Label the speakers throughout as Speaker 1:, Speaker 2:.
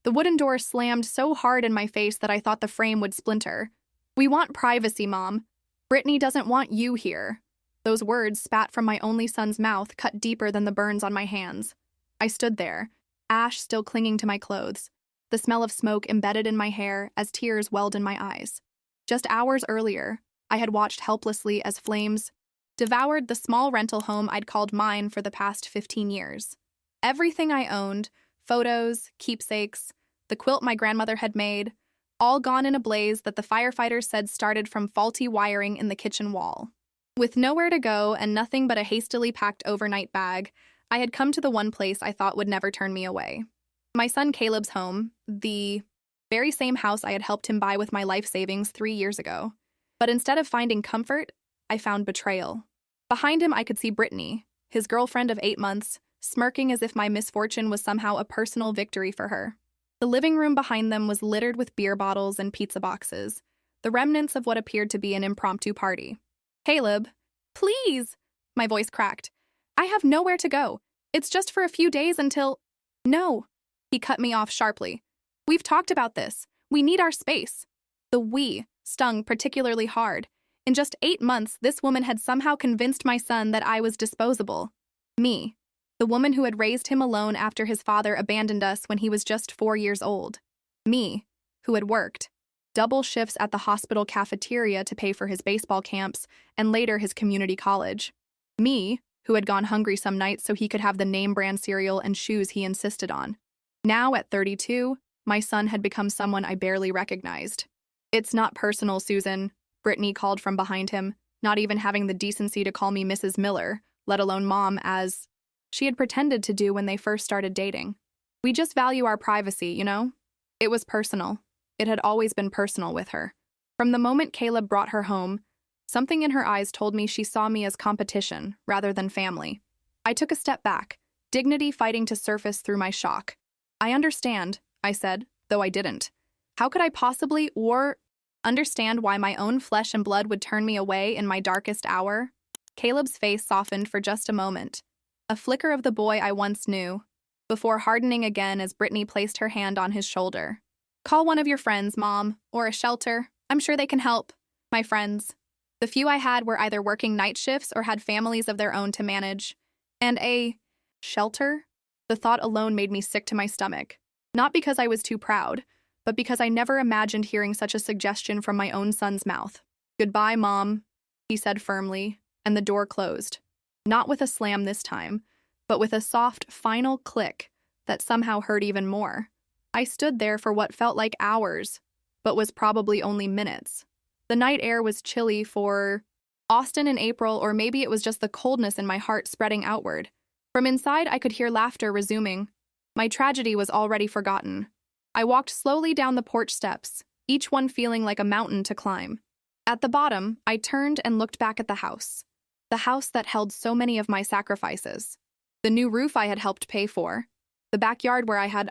Speaker 1: The wooden door slammed so hard in my face that I thought the frame would splinter. "We want privacy, Mom. Brittany doesn't want you here." Those words, spat from my only son's mouth, cut deeper than the burns on my hands. I stood there, ash still clinging to my clothes, the smell of smoke embedded in my hair as tears welled in my eyes. Just hours earlier, I had watched helplessly as flames devoured the small rental home I'd called mine for the past 15 years. Everything I owned, photos, keepsakes, the quilt my grandmother had made, all gone in a blaze that the firefighters said started from faulty wiring in the kitchen wall. With nowhere to go and nothing but a hastily packed overnight bag, I had come to the one place I thought would never turn me away. My son Caleb's home, the very same house I had helped him buy with my life savings 3 years ago. But instead of finding comfort, I found betrayal. Behind him, I could see Brittany, his girlfriend of 8 months, smirking as if my misfortune was somehow a personal victory for her. The living room behind them was littered with beer bottles and pizza boxes, the remnants of what appeared to be an impromptu party. "Caleb, please!" My voice cracked. "I have nowhere to go. It's just for a few days until—" "No!" He cut me off sharply. "We've talked about this. We need our space." The "we" stung particularly hard. In just 8 months, this woman had somehow convinced my son that I was disposable. Me, the woman who had raised him alone after his father abandoned us when he was just 4 years old. Me, who had worked double shifts at the hospital cafeteria to pay for his baseball camps and later his community college. Me, who had gone hungry some nights so he could have the name-brand cereal and shoes he insisted on. Now, at 32, my son had become someone I barely recognized. "It's not personal, Susan," Brittany called from behind him, not even having the decency to call me Mrs. Miller, let alone Mom, as she had pretended to do when they first started dating. "We just value our privacy, you know?" It was personal. It had always been personal with her. From the moment Caleb brought her home, something in her eyes told me she saw me as competition rather than family. I took a step back, dignity fighting to surface through my shock. "I understand," I said, though I didn't. How could I possibly understand why my own flesh and blood would turn me away in my darkest hour? Caleb's face softened for just a moment, a flicker of the boy I once knew, before hardening again as Brittany placed her hand on his shoulder. "Call one of your friends, Mom, or a shelter. I'm sure they can help." My friends. The few I had were either working night shifts or had families of their own to manage. And a shelter? The thought alone made me sick to my stomach. Not because I was too proud, but because I never imagined hearing such a suggestion from my own son's mouth. "Goodbye, Mom," he said firmly, and the door closed. Not with a slam this time, but with a soft, final click that somehow hurt even more. I stood there for what felt like hours, but was probably only minutes. The night air was chilly for Austin in April, or maybe it was just the coldness in my heart spreading outward. From inside, I could hear laughter resuming. My tragedy was already forgotten. I walked slowly down the porch steps, each one feeling like a mountain to climb. At the bottom, I turned and looked back at the house that held so many of my sacrifices. The new roof I had helped pay for, the backyard where I had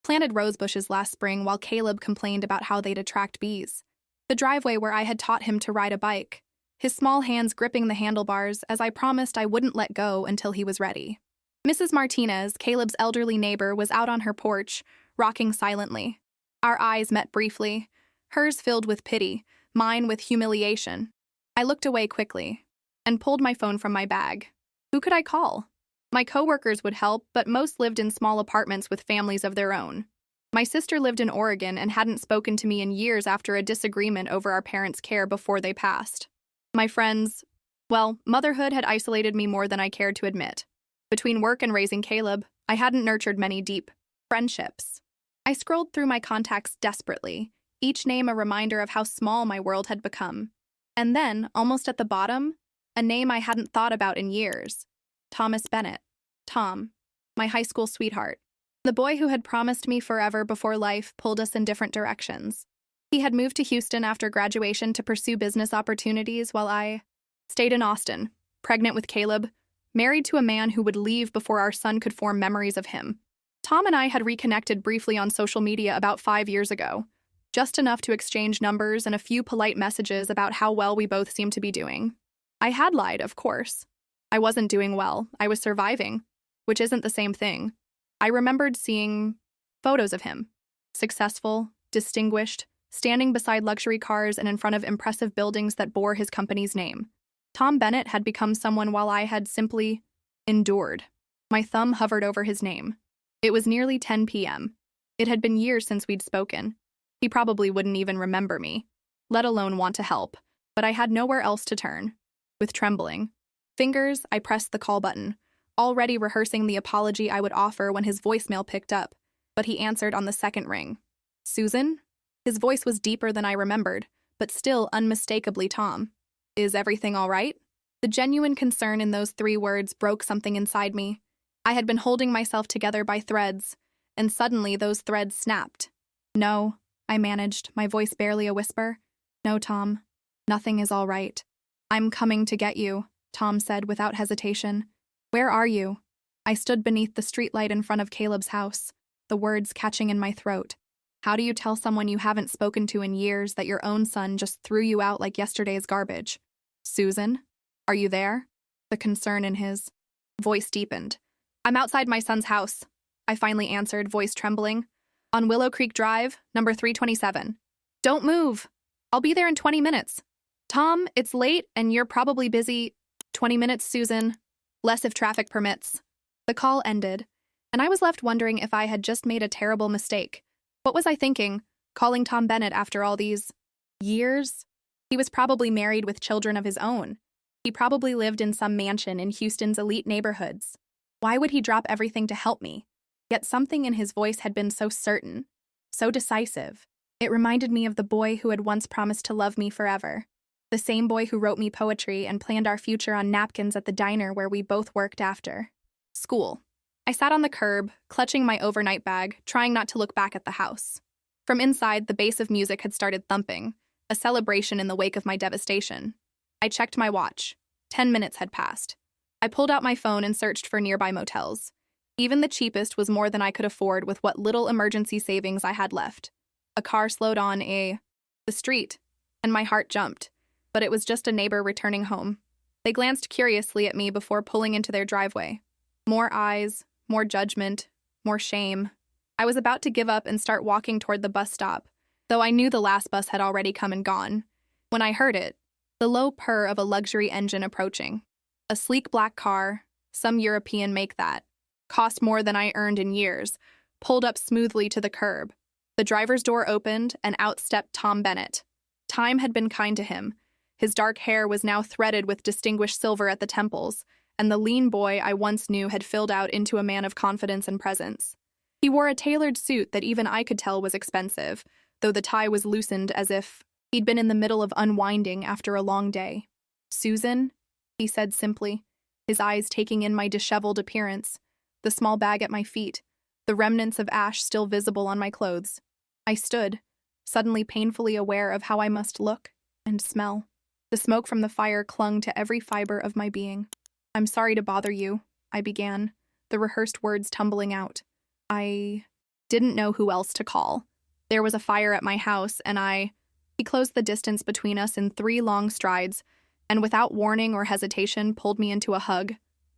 Speaker 1: planted rose bushes last spring while Caleb complained about how they'd attract bees, the driveway where I had taught him to ride a bike, his small hands gripping the handlebars as I promised I wouldn't let go until he was ready. Mrs. Martinez, Caleb's elderly neighbor, was out on her porch, rocking silently. Our eyes met briefly, hers filled with pity, mine with humiliation. I looked away quickly and pulled my phone from my bag. Who could I call? My coworkers would help, but most lived in small apartments with families of their own. My sister lived in Oregon and hadn't spoken to me in years after a disagreement over our parents' care before they passed. My friends, well, motherhood had isolated me more than I cared to admit. Between work and raising Caleb, I hadn't nurtured many deep friendships. I scrolled through my contacts desperately, each name a reminder of how small my world had become. And then, almost at the bottom, a name I hadn't thought about in years. Thomas Bennett. Tom, my high school sweetheart. The boy who had promised me forever before life pulled us in different directions. He had moved to Houston after graduation to pursue business opportunities while I stayed in Austin, pregnant with Caleb, married to a man who would leave before our son could form memories of him. Tom and I had reconnected briefly on social media about 5 years ago, just enough to exchange numbers and a few polite messages about how well we both seemed to be doing. I had lied, of course. I wasn't doing well. I was surviving, which isn't the same thing. I remembered seeing photos of him, successful, distinguished, standing beside luxury cars and in front of impressive buildings that bore his company's name. Tom Bennett had become someone while I had simply endured. My thumb hovered over his name. It was nearly 10 p.m. It had been years since we'd spoken. He probably wouldn't even remember me, let alone want to help, but I had nowhere else to turn. With trembling fingers, I pressed the call button, already rehearsing the apology I would offer when his voicemail picked up, but he answered on the second ring. Susan? His voice was deeper than I remembered, but still unmistakably Tom. Is everything all right? The genuine concern in those 3 words broke something inside me. I had been holding myself together by threads, and suddenly those threads snapped. No, I managed, my voice barely a whisper. No, Tom. Nothing is all right. I'm coming to get you, Tom said without hesitation. Where are you? I stood beneath the streetlight in front of Caleb's house, the words catching in my throat. How do you tell someone you haven't spoken to in years that your own son just threw you out like yesterday's garbage? Susan? Are you there? The concern in his voice deepened. I'm outside my son's house, I finally answered, voice trembling. On Willow Creek Drive, number 327. Don't move. I'll be there in 20 minutes. Tom, it's late and you're probably busy. 20 minutes, Susan. Less if traffic permits. The call ended, and I was left wondering if I had just made a terrible mistake. What was I thinking, calling Tom Bennett after all these years? He was probably married with children of his own. He probably lived in some mansion in Houston's elite neighborhoods. Why would he drop everything to help me? Yet something in his voice had been so certain, so decisive. It reminded me of the boy who had once promised to love me forever. The same boy who wrote me poetry and planned our future on napkins at the diner where we both worked after school. I sat on the curb, clutching my overnight bag, trying not to look back at the house. From inside, the bass of music had started thumping, a celebration in the wake of my devastation. I checked my watch. 10 minutes had passed. I pulled out my phone and searched for nearby motels. Even the cheapest was more than I could afford with what little emergency savings I had left. A car slowed on the street, and my heart jumped, but it was just a neighbor returning home. They glanced curiously at me before pulling into their driveway. More eyes, more judgment, more shame. I was about to give up and start walking toward the bus stop, though I knew the last bus had already come and gone, when I heard it, the low purr of a luxury engine approaching. A sleek black car, some European make that, cost more than I earned in years, pulled up smoothly to the curb. The driver's door opened, and out stepped Tom Bennett. Time had been kind to him. His dark hair was now threaded with distinguished silver at the temples, and the lean boy I once knew had filled out into a man of confidence and presence. He wore a tailored suit that even I could tell was expensive, though the tie was loosened as if he'd been in the middle of unwinding after a long day. Susan, he said simply, his eyes taking in my disheveled appearance, the small bag at my feet, the remnants of ash still visible on my clothes. I stood, suddenly painfully aware of how I must look and smell. The smoke from the fire clung to every fiber of my being. I'm sorry to bother you, I began, the rehearsed words tumbling out. I didn't know who else to call. There was a fire at my house, and He closed the distance between us in 3 long strides, and without warning or hesitation pulled me into a hug.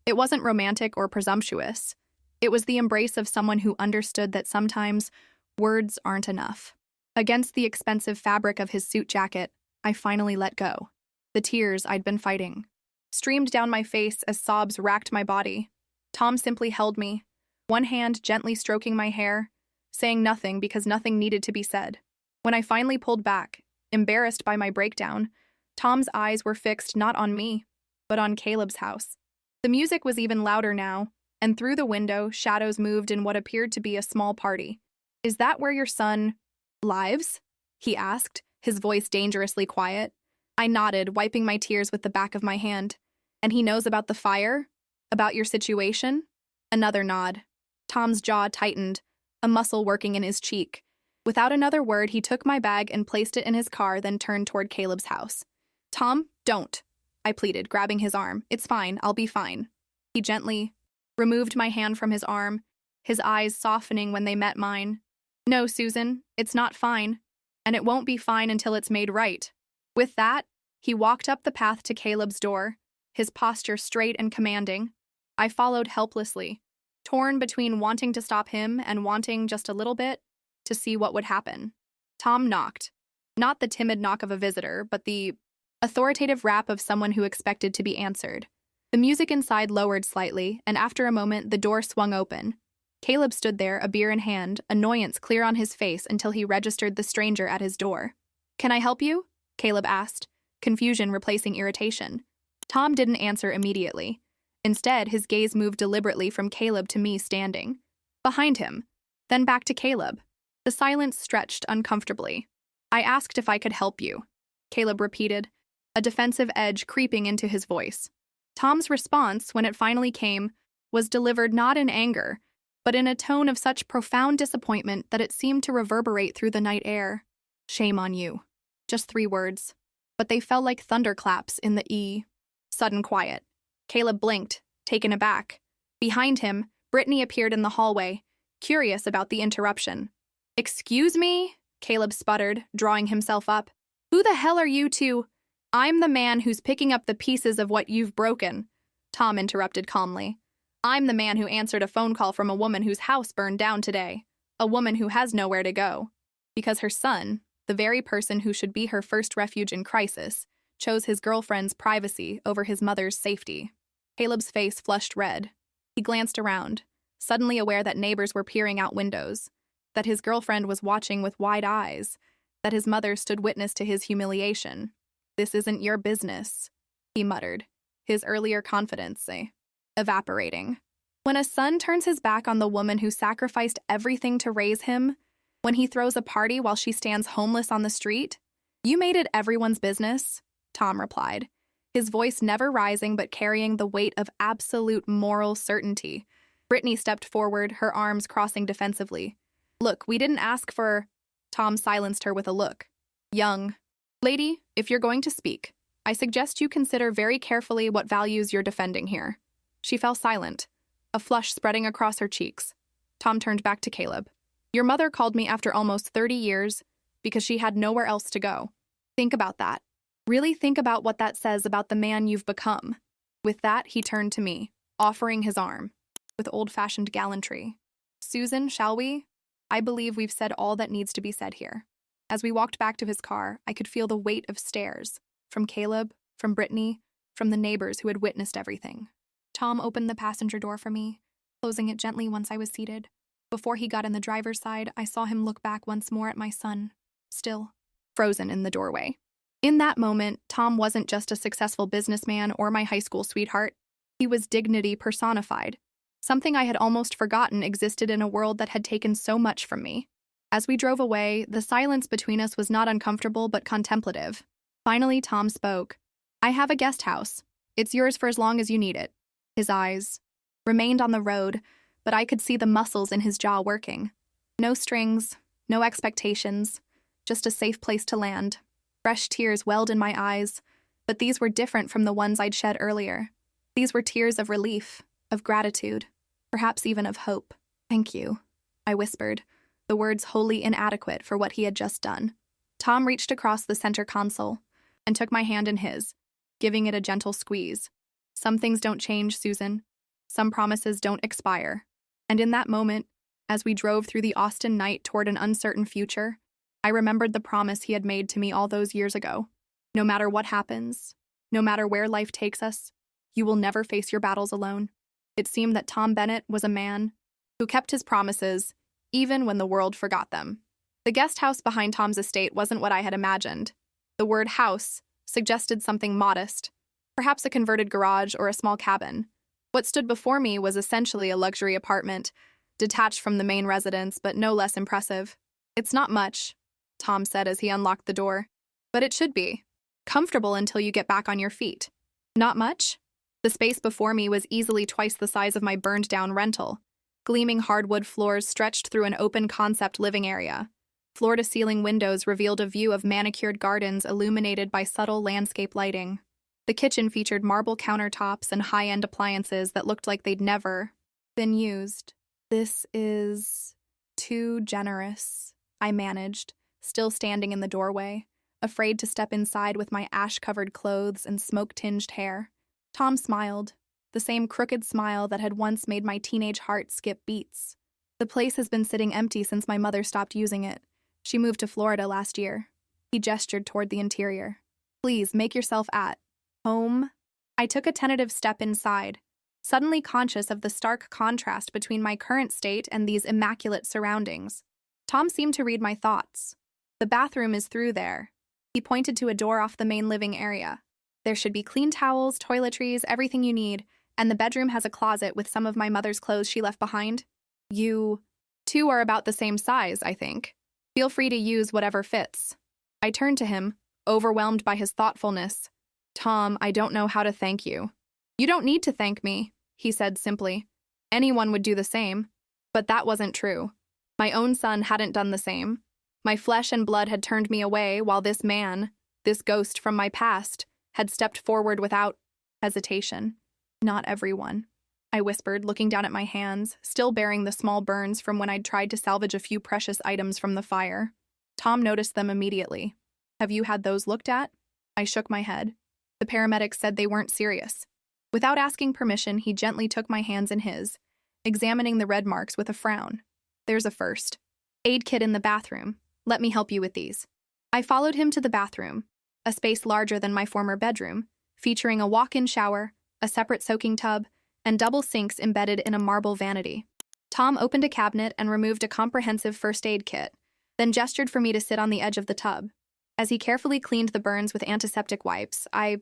Speaker 1: It wasn't romantic or presumptuous. It was the embrace of someone who understood that sometimes words aren't enough. Against the expensive fabric of his suit jacket, I finally let go. The tears I'd been fighting streamed down my face as sobs racked my body. Tom simply held me, one hand gently stroking my hair, saying nothing because nothing needed to be said. When I finally pulled back, embarrassed by my breakdown, Tom's eyes were fixed not on me, but on Caleb's house. The music was even louder now, and through the window, shadows moved in what appeared to be a small party. Is that where your son lives? He asked, his voice dangerously quiet. I nodded, wiping my tears with the back of my hand. And he knows about the fire? About your situation? Another nod. Tom's jaw tightened, a muscle working in his cheek. Without another word, he took my bag and placed it in his car, then turned toward Caleb's house. Tom, don't, I pleaded, grabbing his arm. It's fine, I'll be fine. He gently removed my hand from his arm, his eyes softening when they met mine. No, Susan, it's not fine, and it won't be fine until it's made right. With that, he walked up the path to Caleb's door, his posture straight and commanding. I followed helplessly, torn between wanting to stop him and wanting just a little bit to see what would happen. Tom knocked. Not the timid knock of a visitor, but the authoritative rap of someone who expected to be answered. The music inside lowered slightly, and after a moment, the door swung open. Caleb stood there, a beer in hand, annoyance clear on his face until he registered the stranger at his door. "Can I help you?" Caleb asked, confusion replacing irritation. Tom didn't answer immediately. Instead, his gaze moved deliberately from Caleb to me standing. Behind him, then back to Caleb. The silence stretched uncomfortably. "I asked if I could help you," Caleb repeated, a defensive edge creeping into his voice. Tom's response, when it finally came, was delivered not in anger, but in a tone of such profound disappointment that it seemed to reverberate through the night air. "Shame on you." Just 3 words, but they fell like thunderclaps in the sudden quiet. Caleb blinked, taken aback. Behind him, Brittany appeared in the hallway, curious about the interruption. "Excuse me?" Caleb sputtered, drawing himself up. "Who the hell are you two?" "I'm the man who's picking up the pieces of what you've broken," Tom interrupted calmly. "I'm the man who answered a phone call from a woman whose house burned down today. A woman who has nowhere to go. Because her son, the very person who should be her first refuge in crisis, chose his girlfriend's privacy over his mother's safety." Caleb's face flushed red. He glanced around, suddenly aware that neighbors were peering out windows, that his girlfriend was watching with wide eyes, that his mother stood witness to his humiliation. "This isn't your business," he muttered, his earlier confidence evaporating. When a son turns his back on the woman who sacrificed everything to raise him, when he throws a party while she stands homeless on the street, "You made it everyone's business," Tom replied, his voice never rising but carrying the weight of absolute moral certainty. Brittany stepped forward, her arms crossing defensively. "Look, we didn't ask for—" Tom silenced her with a look. "Young lady, if you're going to speak, I suggest you consider very carefully what values you're defending here." She fell silent, a flush spreading across her cheeks. Tom turned back to Caleb. "Your mother called me after almost 30 years because she had nowhere else to go. Think about that. Really think about what that says about the man you've become." With that, he turned to me, offering his arm, with old-fashioned gallantry. "Susan, shall we? I believe we've said all that needs to be said here." As we walked back to his car, I could feel the weight of stares, from Caleb, from Brittany, from the neighbors who had witnessed everything. Tom opened the passenger door for me, closing it gently once I was seated. Before he got in the driver's side, I saw him look back once more at my son, still frozen in the doorway. In that moment, Tom wasn't just a successful businessman or my high school sweetheart. He was dignity personified. Something I had almost forgotten existed in a world that had taken so much from me. As we drove away, the silence between us was not uncomfortable but contemplative. Finally, Tom spoke. "I have a guest house. It's yours for as long as you need it." His eyes remained on the road, but I could see the muscles in his jaw working. No strings, no expectations, just a safe place to land. Fresh tears welled in my eyes, but these were different from the ones I'd shed earlier. These were tears of relief, of gratitude, perhaps even of hope. "Thank you," I whispered, the words wholly inadequate for what he had just done. Tom reached across the center console and took my hand in his, giving it a gentle squeeze. "Some things don't change, Susan. Some promises don't expire." And in that moment, as we drove through the Austin night toward an uncertain future, I remembered the promise he had made to me all those years ago. No matter what happens, no matter where life takes us, you will never face your battles alone. It seemed that Tom Bennett was a man who kept his promises, even when the world forgot them. The guest house behind Tom's estate wasn't what I had imagined. The word house suggested something modest, perhaps a converted garage or a small cabin. What stood before me was essentially a luxury apartment, detached from the main residence, but no less impressive. "It's not much," Tom said as he unlocked the door, "but it should be. Comfortable until you get back on your feet." "Not much?" The space before me was easily twice the size of my burned-down rental. Gleaming hardwood floors stretched through an open-concept living area. Floor-to-ceiling windows revealed a view of manicured gardens illuminated by subtle landscape lighting. The kitchen featured marble countertops and high-end appliances that looked like they'd never been used. "This is too generous," I managed, still standing in the doorway, afraid to step inside with my ash-covered clothes and smoke-tinged hair. Tom smiled, the same crooked smile that had once made my teenage heart skip beats. The place has been sitting empty since my mother stopped using it. She moved to Florida last year. He gestured toward the interior. Please, make yourself at home. I took a tentative step inside, suddenly conscious of the stark contrast between my current state and these immaculate surroundings. Tom seemed to read my thoughts. The bathroom is through there. He pointed to a door off the main living area. There should be clean towels, toiletries, everything you need, and the bedroom has a closet with some of my mother's clothes she left behind. You two are about the same size, I think. Feel free to use whatever fits. I turned to him, overwhelmed by his thoughtfulness. Tom, I don't know how to thank you. You don't need to thank me, he said simply. Anyone would do the same. But that wasn't true. My own son hadn't done the same. My flesh and blood had turned me away while this man, this ghost from my past, had stepped forward without hesitation. Not everyone, I whispered, looking down at my hands, still bearing the small burns from when I'd tried to salvage a few precious items from the fire. Tom noticed them immediately. Have you had those looked at? I shook my head. The paramedics said they weren't serious. Without asking permission, he gently took my hands in his, examining the red marks with a frown. There's a first aid kit in the bathroom. Let me help you with these. I followed him to the bathroom, a space larger than my former bedroom, featuring a walk-in shower, a separate soaking tub, and double sinks embedded in a marble vanity. Tom opened a cabinet and removed a comprehensive first aid kit, then gestured for me to sit on the edge of the tub. As he carefully cleaned the burns with antiseptic wipes, I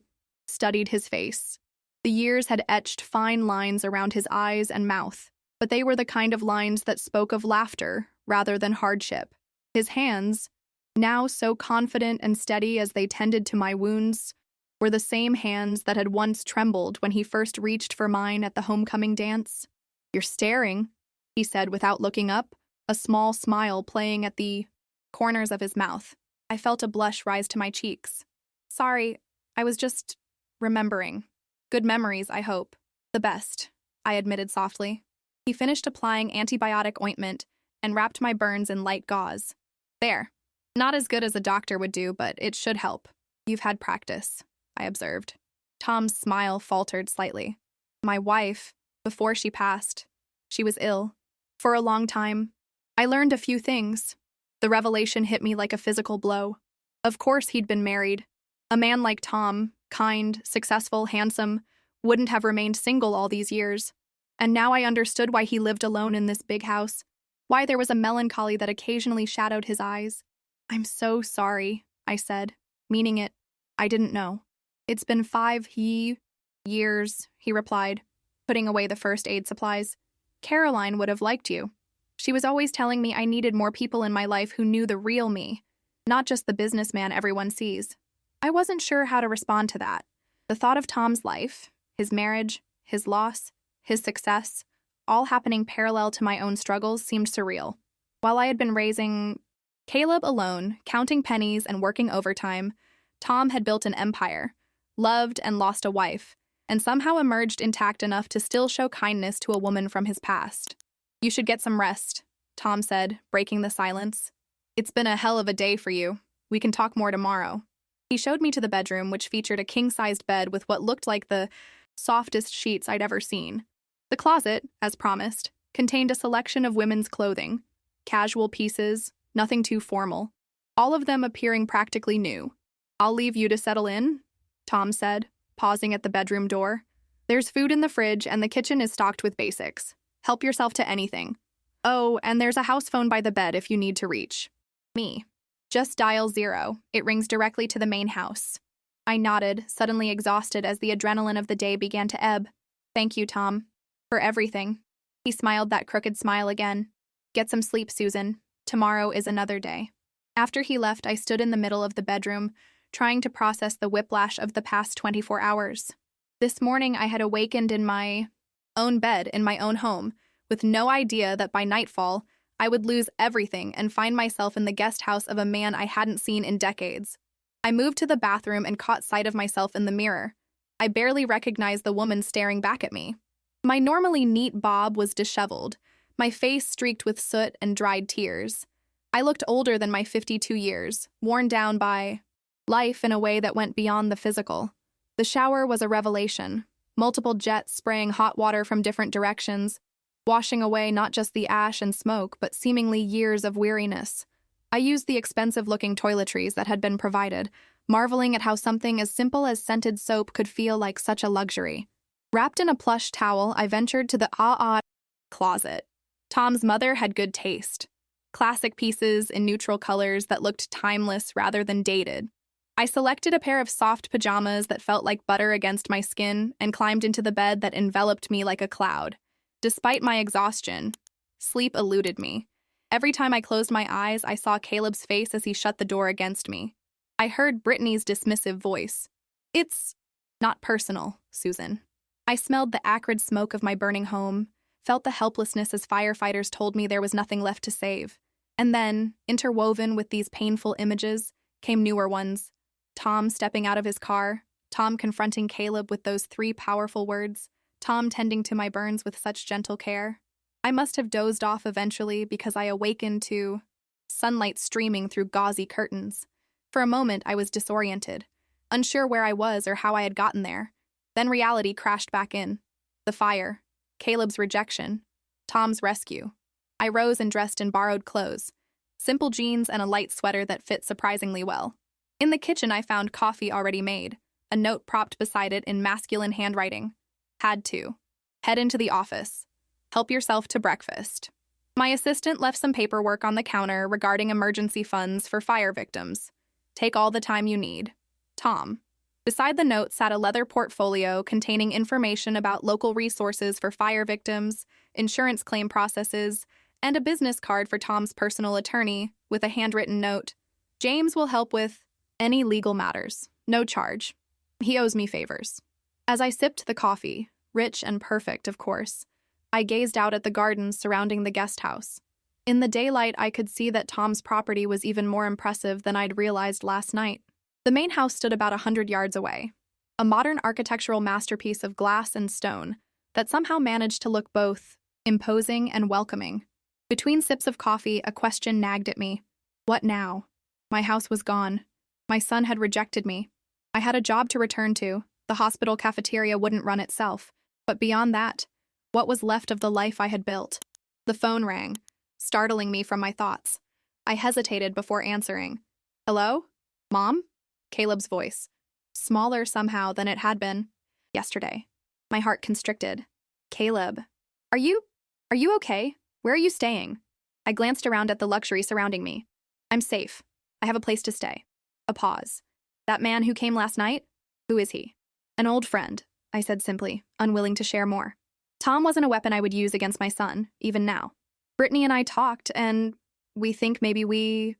Speaker 1: studied his face. The years had etched fine lines around his eyes and mouth, but they were the kind of lines that spoke of laughter rather than hardship. His hands, now so confident and steady as they tended to my wounds, were the same hands that had once trembled when he first reached for mine at the homecoming dance. You're staring, he said without looking up, a small smile playing at the corners of his mouth. I felt a blush rise to my cheeks. Sorry, I was just remembering. Good memories, I hope. The best, I admitted softly. He finished applying antibiotic ointment and wrapped my burns in light gauze. There. Not as good as a doctor would do, but it should help. You've had practice, I observed. Tom's smile faltered slightly. My wife, before she passed, she was ill. For a long time, I learned a few things. The revelation hit me like a physical blow. Of course he'd been married. A man like Tom, kind, successful, handsome, wouldn't have remained single all these years. And now I understood why he lived alone in this big house, why there was a melancholy that occasionally shadowed his eyes. I'm so sorry, I said, meaning it. I didn't know. It's been 5 years, he replied, putting away the first aid supplies. Caroline would have liked you. She was always telling me I needed more people in my life who knew the real me, not just the businessman everyone sees. I wasn't sure how to respond to that. The thought of Tom's life, his marriage, his loss, his success, all happening parallel to my own struggles seemed surreal. While I had been raising Caleb alone, counting pennies and working overtime, Tom had built an empire, loved and lost a wife, and somehow emerged intact enough to still show kindness to a woman from his past. You should get some rest, Tom said, breaking the silence. It's been a hell of a day for you. We can talk more tomorrow. He showed me to the bedroom, which featured a king-sized bed with what looked like the softest sheets I'd ever seen. The closet, as promised, contained a selection of women's clothing, casual pieces, nothing too formal, all of them appearing practically new. I'll leave you to settle in, Tom said, pausing at the bedroom door. There's food in the fridge and the kitchen is stocked with basics. Help yourself to anything. Oh, and there's a house phone by the bed if you need to reach me. Just dial 0. It rings directly to the main house. I nodded, suddenly exhausted as the adrenaline of the day began to ebb. Thank you, Tom. For everything. He smiled that crooked smile again. Get some sleep, Susan. Tomorrow is another day. After he left, I stood in the middle of the bedroom, trying to process the whiplash of the past 24 hours. This morning, I had awakened in my own bed in my own home, with no idea that by nightfall, I would lose everything and find myself in the guest house of a man I hadn't seen in decades. I moved to the bathroom and caught sight of myself in the mirror. I barely recognized the woman staring back at me. My normally neat bob was disheveled, my face streaked with soot and dried tears. I looked older than my 52 years, worn down by life in a way that went beyond the physical. The shower was a revelation, multiple jets spraying hot water from different directions, washing away not just the ash and smoke, but seemingly years of weariness. I used the expensive-looking toiletries that had been provided, marveling at how something as simple as scented soap could feel like such a luxury. Wrapped in a plush towel, I ventured to the closet. Tom's mother had good taste. Classic pieces in neutral colors that looked timeless rather than dated. I selected a pair of soft pajamas that felt like butter against my skin and climbed into the bed that enveloped me like a cloud. Despite my exhaustion, sleep eluded me. Every time I closed my eyes, I saw Caleb's face as he shut the door against me. I heard Brittany's dismissive voice. "It's not personal, Susan." I smelled the acrid smoke of my burning home, felt the helplessness as firefighters told me there was nothing left to save. And then, interwoven with these painful images, came newer ones. Tom stepping out of his car, Tom confronting Caleb with those 3 powerful words, Tom tending to my burns with such gentle care. I must have dozed off eventually because I awakened to sunlight streaming through gauzy curtains. For a moment, I was disoriented, unsure where I was or how I had gotten there. Then reality crashed back in. The fire, Caleb's rejection, Tom's rescue. I rose and dressed in borrowed clothes, simple jeans and a light sweater that fit surprisingly well. In the kitchen, I found coffee already made, a note propped beside it in masculine handwriting. Had to. Head into the office. Help yourself to breakfast. My assistant left some paperwork on the counter regarding emergency funds for fire victims. Take all the time you need. Tom. Beside the note sat a leather portfolio containing information about local resources for fire victims, insurance claim processes, and a business card for Tom's personal attorney with a handwritten note. James will help with any legal matters. No charge. He owes me favors. As I sipped the coffee, rich and perfect, of course, I gazed out at the gardens surrounding the guest house. In the daylight, I could see that Tom's property was even more impressive than I'd realized last night. The main house stood about 100 yards away, a modern architectural masterpiece of glass and stone that somehow managed to look both imposing and welcoming. Between sips of coffee, a question nagged at me. What now? My house was gone. My son had rejected me. I had a job to return to. The hospital cafeteria wouldn't run itself. But beyond that, what was left of the life I had built? The phone rang, startling me from my thoughts. I hesitated before answering. Hello? Mom? Caleb's voice. Smaller somehow than it had been yesterday. My heart constricted. Caleb. Are you okay? Where are you staying? I glanced around at the luxury surrounding me. I'm safe. I have a place to stay. A pause. That man who came last night? Who is he? An old friend, I said simply, unwilling to share more. Tom wasn't a weapon I would use against my son, even now. Brittany and I talked, and we think maybe we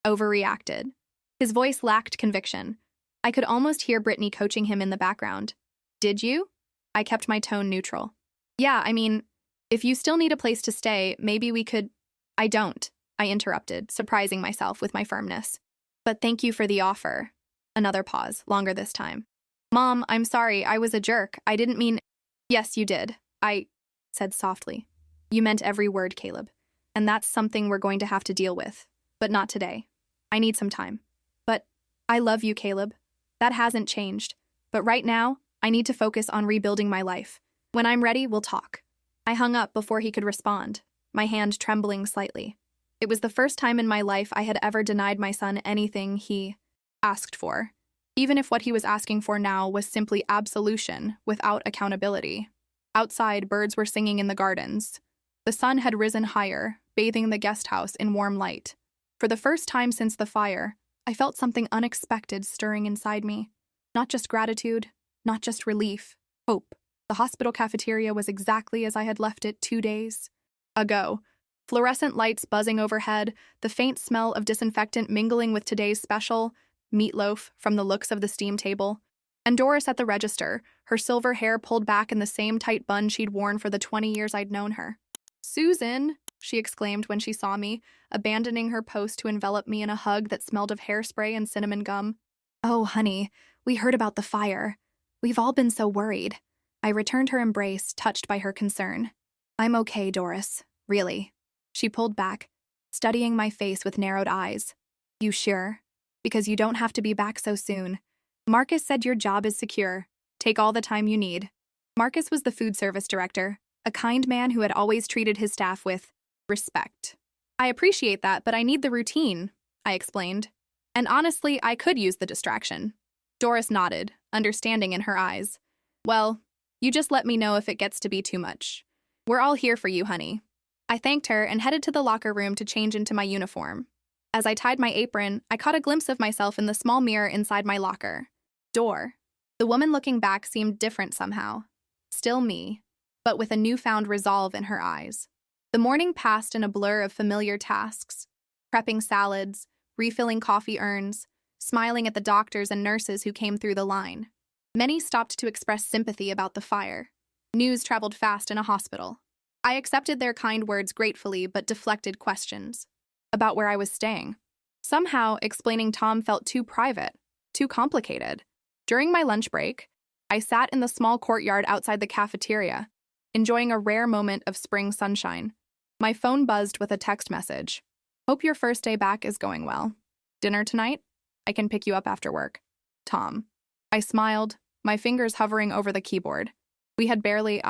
Speaker 1: overreacted. His voice lacked conviction. I could almost hear Brittany coaching him in the background. Did you? I kept my tone neutral. Yeah, I mean, if you still need a place to stay, maybe we could... I don't, I interrupted, surprising myself with my firmness. But thank you for the offer. Another pause, longer this time. Mom, I'm sorry, I was a jerk. I didn't mean... Yes, you did. I said softly. You meant every word, Caleb. And that's something we're going to have to deal with. But not today. I need some time. But I love you, Caleb. That hasn't changed. But right now, I need to focus on rebuilding my life. When I'm ready, we'll talk. I hung up before he could respond, my hand trembling slightly. It was the first time in my life I had ever denied my son anything he asked for, even if what he was asking for now was simply absolution without accountability. Outside, birds were singing in the gardens. The sun had risen higher, bathing the guest house in warm light. For the first time since the fire, I felt something unexpected stirring inside me. Not just gratitude, not just relief, hope. The hospital cafeteria was exactly as I had left it 2 days ago. Fluorescent lights buzzing overhead, the faint smell of disinfectant mingling with today's special, meatloaf, from the looks of the steam table. And Doris at the register, her silver hair pulled back in the same tight bun she'd worn for the 20 years I'd known her. Susan, she exclaimed when she saw me, abandoning her post to envelop me in a hug that smelled of hairspray and cinnamon gum. Oh, honey, we heard about the fire. We've all been so worried. I returned her embrace, touched by her concern. I'm okay, Doris, really. She pulled back, studying my face with narrowed eyes. You sure? Because you don't have to be back so soon. Marcus said your job is secure. Take all the time you need. Marcus was the food service director, a kind man who had always treated his staff with respect. I appreciate that, but I need the routine, I explained. And honestly, I could use the distraction. Doris nodded, understanding in her eyes. Well, you just let me know if it gets to be too much. We're all here for you, honey. I thanked her and headed to the locker room to change into my uniform. As I tied my apron, I caught a glimpse of myself in the small mirror inside my locker. Door. The woman looking back seemed different somehow. Still me, but with a newfound resolve in her eyes. The morning passed in a blur of familiar tasks. Prepping salads, refilling coffee urns, smiling at the doctors and nurses who came through the line. Many stopped to express sympathy about the fire. News traveled fast in a hospital. I accepted their kind words gratefully but deflected questions. About where I was staying. Somehow, explaining Tom felt too private, too complicated. During my lunch break, I sat in the small courtyard outside the cafeteria, enjoying a rare moment of spring sunshine. My phone buzzed with a text message. Hope your first day back is going well. Dinner tonight? I can pick you up after work. Tom. I smiled, my fingers hovering over the keyboard. We had barely,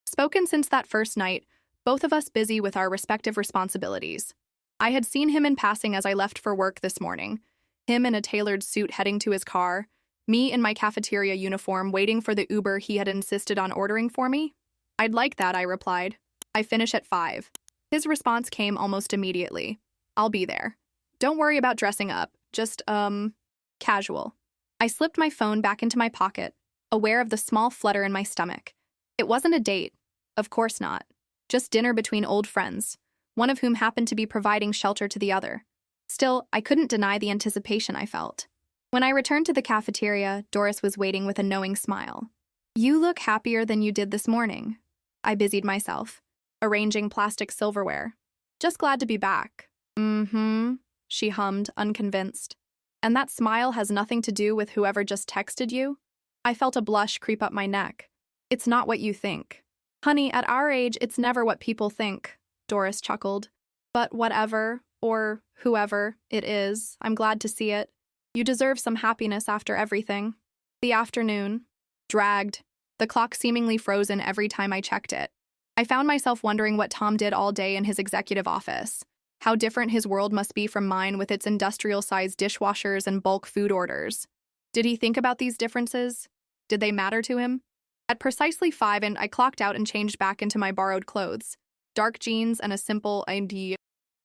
Speaker 1: spoken since that first night, both of us busy with our respective responsibilities. I had seen him in passing as I left for work this morning, him in a tailored suit heading to his car, me in my cafeteria uniform waiting for the Uber he had insisted on ordering for me. I'd like that, I replied. I finish at 5. His response came almost immediately. I'll be there. Don't worry about dressing up, just, casual. I slipped my phone back into my pocket, aware of the small flutter in my stomach. It wasn't a date. Of course not. Just dinner between old friends, one of whom happened to be providing shelter to the other. Still, I couldn't deny the anticipation I felt. When I returned to the cafeteria, Doris was waiting with a knowing smile. You look happier than you did this morning. I busied myself, arranging plastic silverware. Just glad to be back. She hummed, unconvinced. And that smile has nothing to do with whoever just texted you? I felt a blush creep up my neck. It's not what you think. Honey, at our age, it's never what people think, Doris chuckled. But whatever, or whoever it is, I'm glad to see it. You deserve some happiness after everything. The afternoon dragged, the clock seemingly frozen every time I checked it. I found myself wondering what Tom did all day in his executive office. How different his world must be from mine with its industrial-sized dishwashers and bulk food orders. Did he think about these differences? Did they matter to him? At precisely 5, I clocked out and changed back into my borrowed clothes. Dark jeans and a simple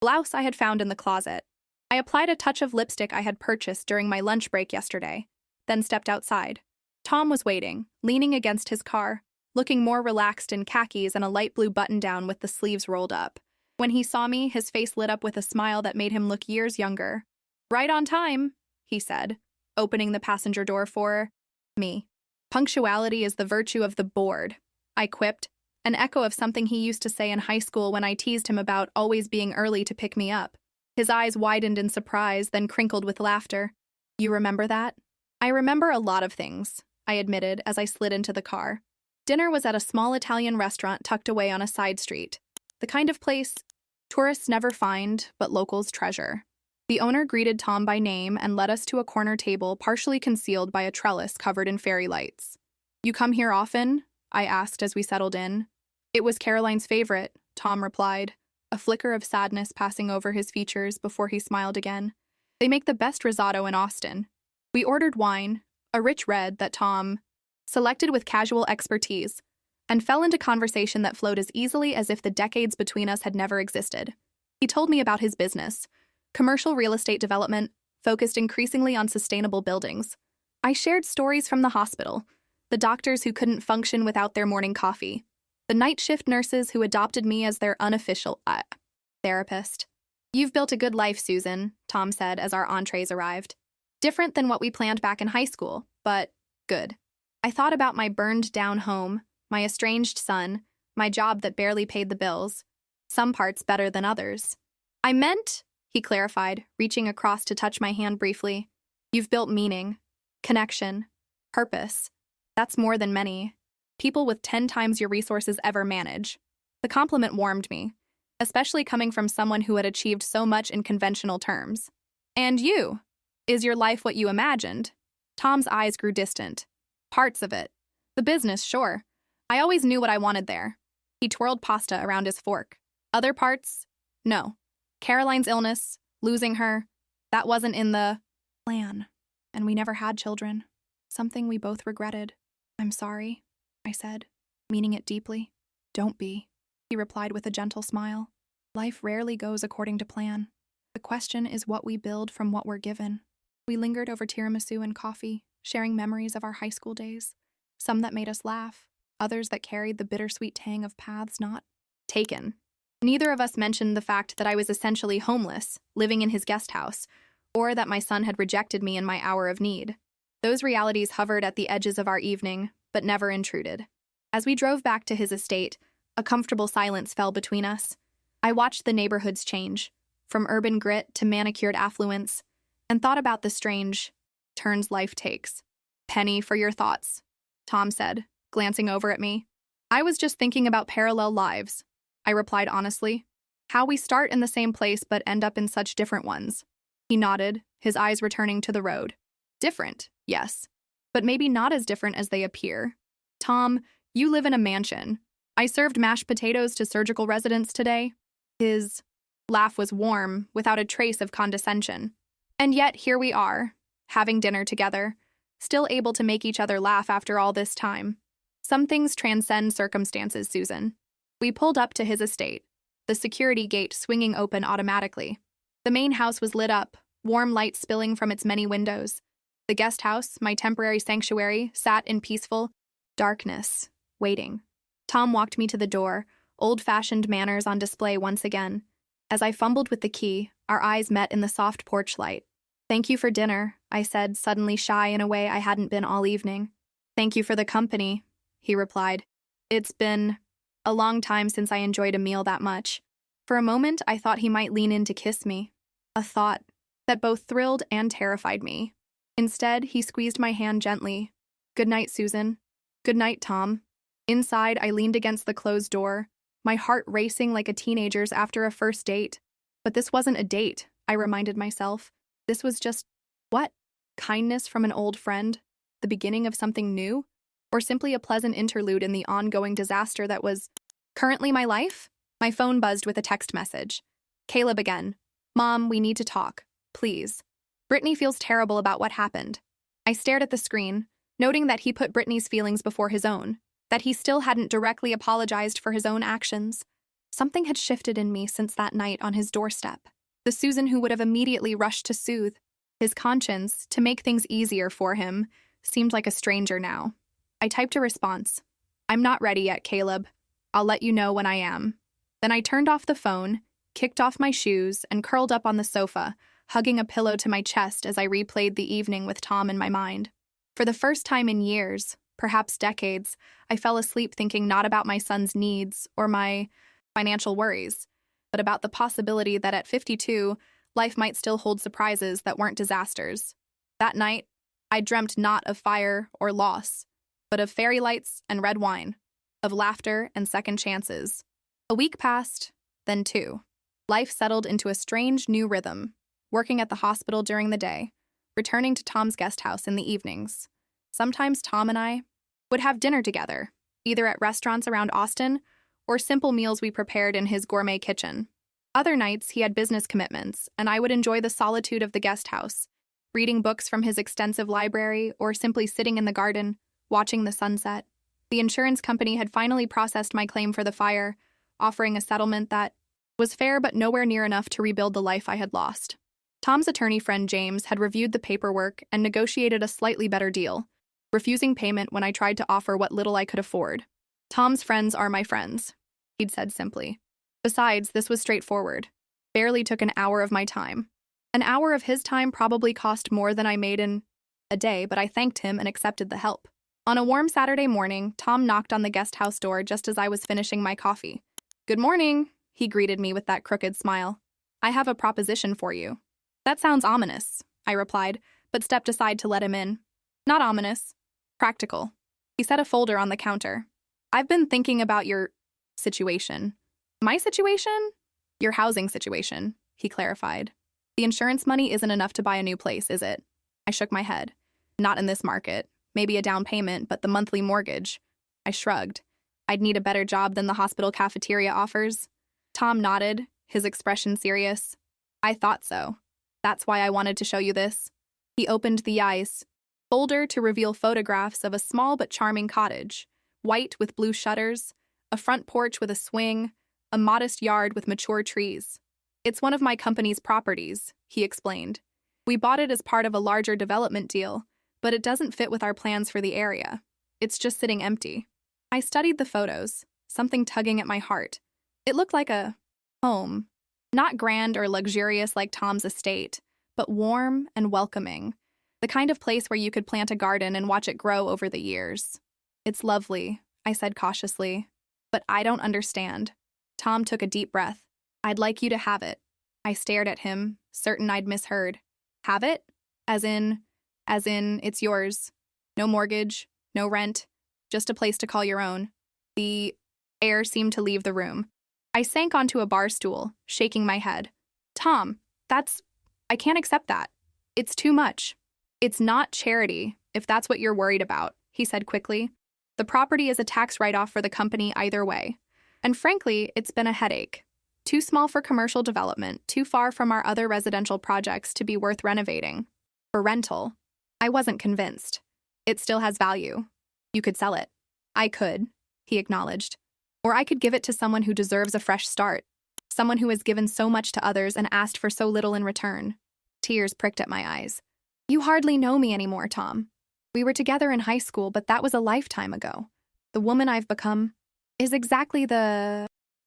Speaker 1: blouse I had found in the closet. I applied a touch of lipstick I had purchased during my lunch break yesterday, then stepped outside. Tom was waiting, leaning against his car, looking more relaxed in khakis and a light blue button-down with the sleeves rolled up. When he saw me, his face lit up with a smile that made him look years younger. Right on time, he said, opening the passenger door for me. Punctuality is the virtue of the bored, I quipped, an echo of something he used to say in high school when I teased him about always being early to pick me up. His eyes widened in surprise, then crinkled with laughter. You remember that? I remember a lot of things, I admitted as I slid into the car. Dinner was at a small Italian restaurant tucked away on a side street. The kind of place tourists never find, but locals treasure. The owner greeted Tom by name and led us to a corner table partially concealed by a trellis covered in fairy lights. You come here often? I asked as we settled in. It was Caroline's favorite, Tom replied, a flicker of sadness passing over his features before he smiled again. They make the best risotto in Austin. We ordered wine, a rich red that Tom selected with casual expertise, and fell into conversation that flowed as easily as if the decades between us had never existed. He told me about his business, commercial real estate development, focused increasingly on sustainable buildings. I shared stories from the hospital, the doctors who couldn't function without their morning coffee, the night shift nurses who adopted me as their unofficial therapist. You've built a good life, Susan, Tom said as our entrees arrived. Different than what we planned back in high school, but good. I thought about my burned-down home, my estranged son, my job that barely paid the bills, some parts better than others. I meant, he clarified, reaching across to touch my hand briefly, you've built meaning, connection, purpose. That's more than many people with 10 times your resources ever manage. The compliment warmed me, especially coming from someone who had achieved so much in conventional terms. And you? Is your life what you imagined? Tom's eyes grew distant. Parts of it. The business, sure. I always knew what I wanted there. He twirled pasta around his fork. Other parts? No. Caroline's illness, losing her, that wasn't in the plan. And we never had children. Something we both regretted. I'm sorry, I said, meaning it deeply. Don't be, he replied with a gentle smile. Life rarely goes according to plan. The question is what we build from what we're given. We lingered over tiramisu and coffee, sharing memories of our high school days, some that made us laugh, others that carried the bittersweet tang of paths not taken. Neither of us mentioned the fact that I was essentially homeless, living in his guest house, or that my son had rejected me in my hour of need. Those realities hovered at the edges of our evening, but never intruded. As we drove back to his estate, a comfortable silence fell between us. I watched the neighborhoods change, from urban grit to manicured affluence, and thought about the strange turns life takes. Penny for your thoughts, Tom said, glancing over at me. I was just thinking about parallel lives, I replied honestly. How we start in the same place but end up in such different ones. He nodded, his eyes returning to the road. Different, yes, but maybe not as different as they appear. Tom, you live in a mansion. I served mashed potatoes to surgical residents today. His laugh was warm, without a trace of condescension. And yet here we are, having dinner together, still able to make each other laugh after all this time. Some things transcend circumstances, Susan. We pulled up to his estate, the security gate swinging open automatically. The main house was lit up, warm light spilling from its many windows. The guest house, my temporary sanctuary, sat in peaceful darkness, waiting. Tom walked me to the door, old-fashioned manners on display once again. As I fumbled with the key, our eyes met in the soft porch light. Thank you for dinner, I said, suddenly shy in a way I hadn't been all evening. Thank you for the company, he replied. It's been a long time since I enjoyed a meal that much. For a moment, I thought he might lean in to kiss me. A thought that both thrilled and terrified me. Instead, he squeezed my hand gently. Good night, Susan. Good night, Tom. Inside, I leaned against the closed door, my heart racing like a teenager's after a first date. But this wasn't a date, I reminded myself. This was just, what? Kindness from an old friend? The beginning of something new? Or simply a pleasant interlude in the ongoing disaster that was currently my life? My phone buzzed with a text message. Caleb again. Mom, we need to talk. Please. Brittany feels terrible about what happened. I stared at the screen, noting that he put Brittany's feelings before his own, that he still hadn't directly apologized for his own actions. Something had shifted in me since that night on his doorstep. The Susan who would have immediately rushed to soothe. His conscience, to make things easier for him, seemed like a stranger now. I typed a response. I'm not ready yet, Caleb. I'll let you know when I am. Then I turned off the phone, kicked off my shoes, and curled up on the sofa, hugging a pillow to my chest as I replayed the evening with Tom in my mind. For the first time in years, perhaps decades, I fell asleep thinking not about my son's needs or my financial worries, but about the possibility that at 52, life might still hold surprises that weren't disasters. That night, I dreamt not of fire or loss, but of fairy lights and red wine, of laughter and second chances. A week passed, then two. Life settled into a strange new rhythm, working at the hospital during the day, returning to Tom's guest house in the evenings. Sometimes Tom and I would have dinner together, either at restaurants around Austin or simple meals we prepared in his gourmet kitchen. Other nights, he had business commitments, and I would enjoy the solitude of the guest house, reading books from his extensive library or simply sitting in the garden, watching the sunset. The insurance company had finally processed my claim for the fire, offering a settlement that was fair but nowhere near enough to rebuild the life I had lost. Tom's attorney friend James had reviewed the paperwork and negotiated a slightly better deal, refusing payment when I tried to offer what little I could afford. Tom's friends are my friends, he'd said simply. Besides, this was straightforward. Barely took an hour of my time. An hour of his time probably cost more than I made in a day, but I thanked him and accepted the help. On a warm Saturday morning, Tom knocked on the guest house door just as I was finishing my coffee. Good morning, he greeted me with that crooked smile. I have a proposition for you. That sounds ominous, I replied, but stepped aside to let him in. Not ominous. Practical. He set a folder on the counter. I've been thinking about your situation. My situation? Your housing situation, he clarified. The insurance money isn't enough to buy a new place, is it? I shook my head. Not in this market. Maybe a down payment, but the monthly mortgage. I shrugged. I'd need a better job than the hospital cafeteria offers. Tom nodded, his expression serious. I thought so. That's why I wanted to show you this. He opened the ice folder to reveal photographs of a small but charming cottage, white with blue shutters, a front porch with a swing, a modest yard with mature trees. It's one of my company's properties, he explained. We bought it as part of a larger development deal, but it doesn't fit with our plans for the area. It's just sitting empty. I studied the photos, something tugging at my heart. It looked like a home, not grand or luxurious like Tom's estate, but warm and welcoming, the kind of place where you could plant a garden and watch it grow over the years. It's lovely, I said cautiously, but I don't understand. Tom took a deep breath. I'd like you to have it. I stared at him, certain I'd misheard. Have it? As in, it's yours. No mortgage, no rent, just a place to call your own. The air seemed to leave the room. I sank onto a bar stool, shaking my head. Tom, I can't accept that. It's too much. It's not charity, if that's what you're worried about, he said quickly. The property is a tax write-off for the company either way. And frankly, it's been a headache. Too small for commercial development, too far from our other residential projects to be worth renovating. For rental, I wasn't convinced. It still has value. You could sell it. I could, he acknowledged. Or I could give it to someone who deserves a fresh start. Someone who has given so much to others and asked for so little in return. Tears pricked at my eyes. You hardly know me anymore, Tom. We were together in high school, but that was a lifetime ago. The woman I've become is exactly the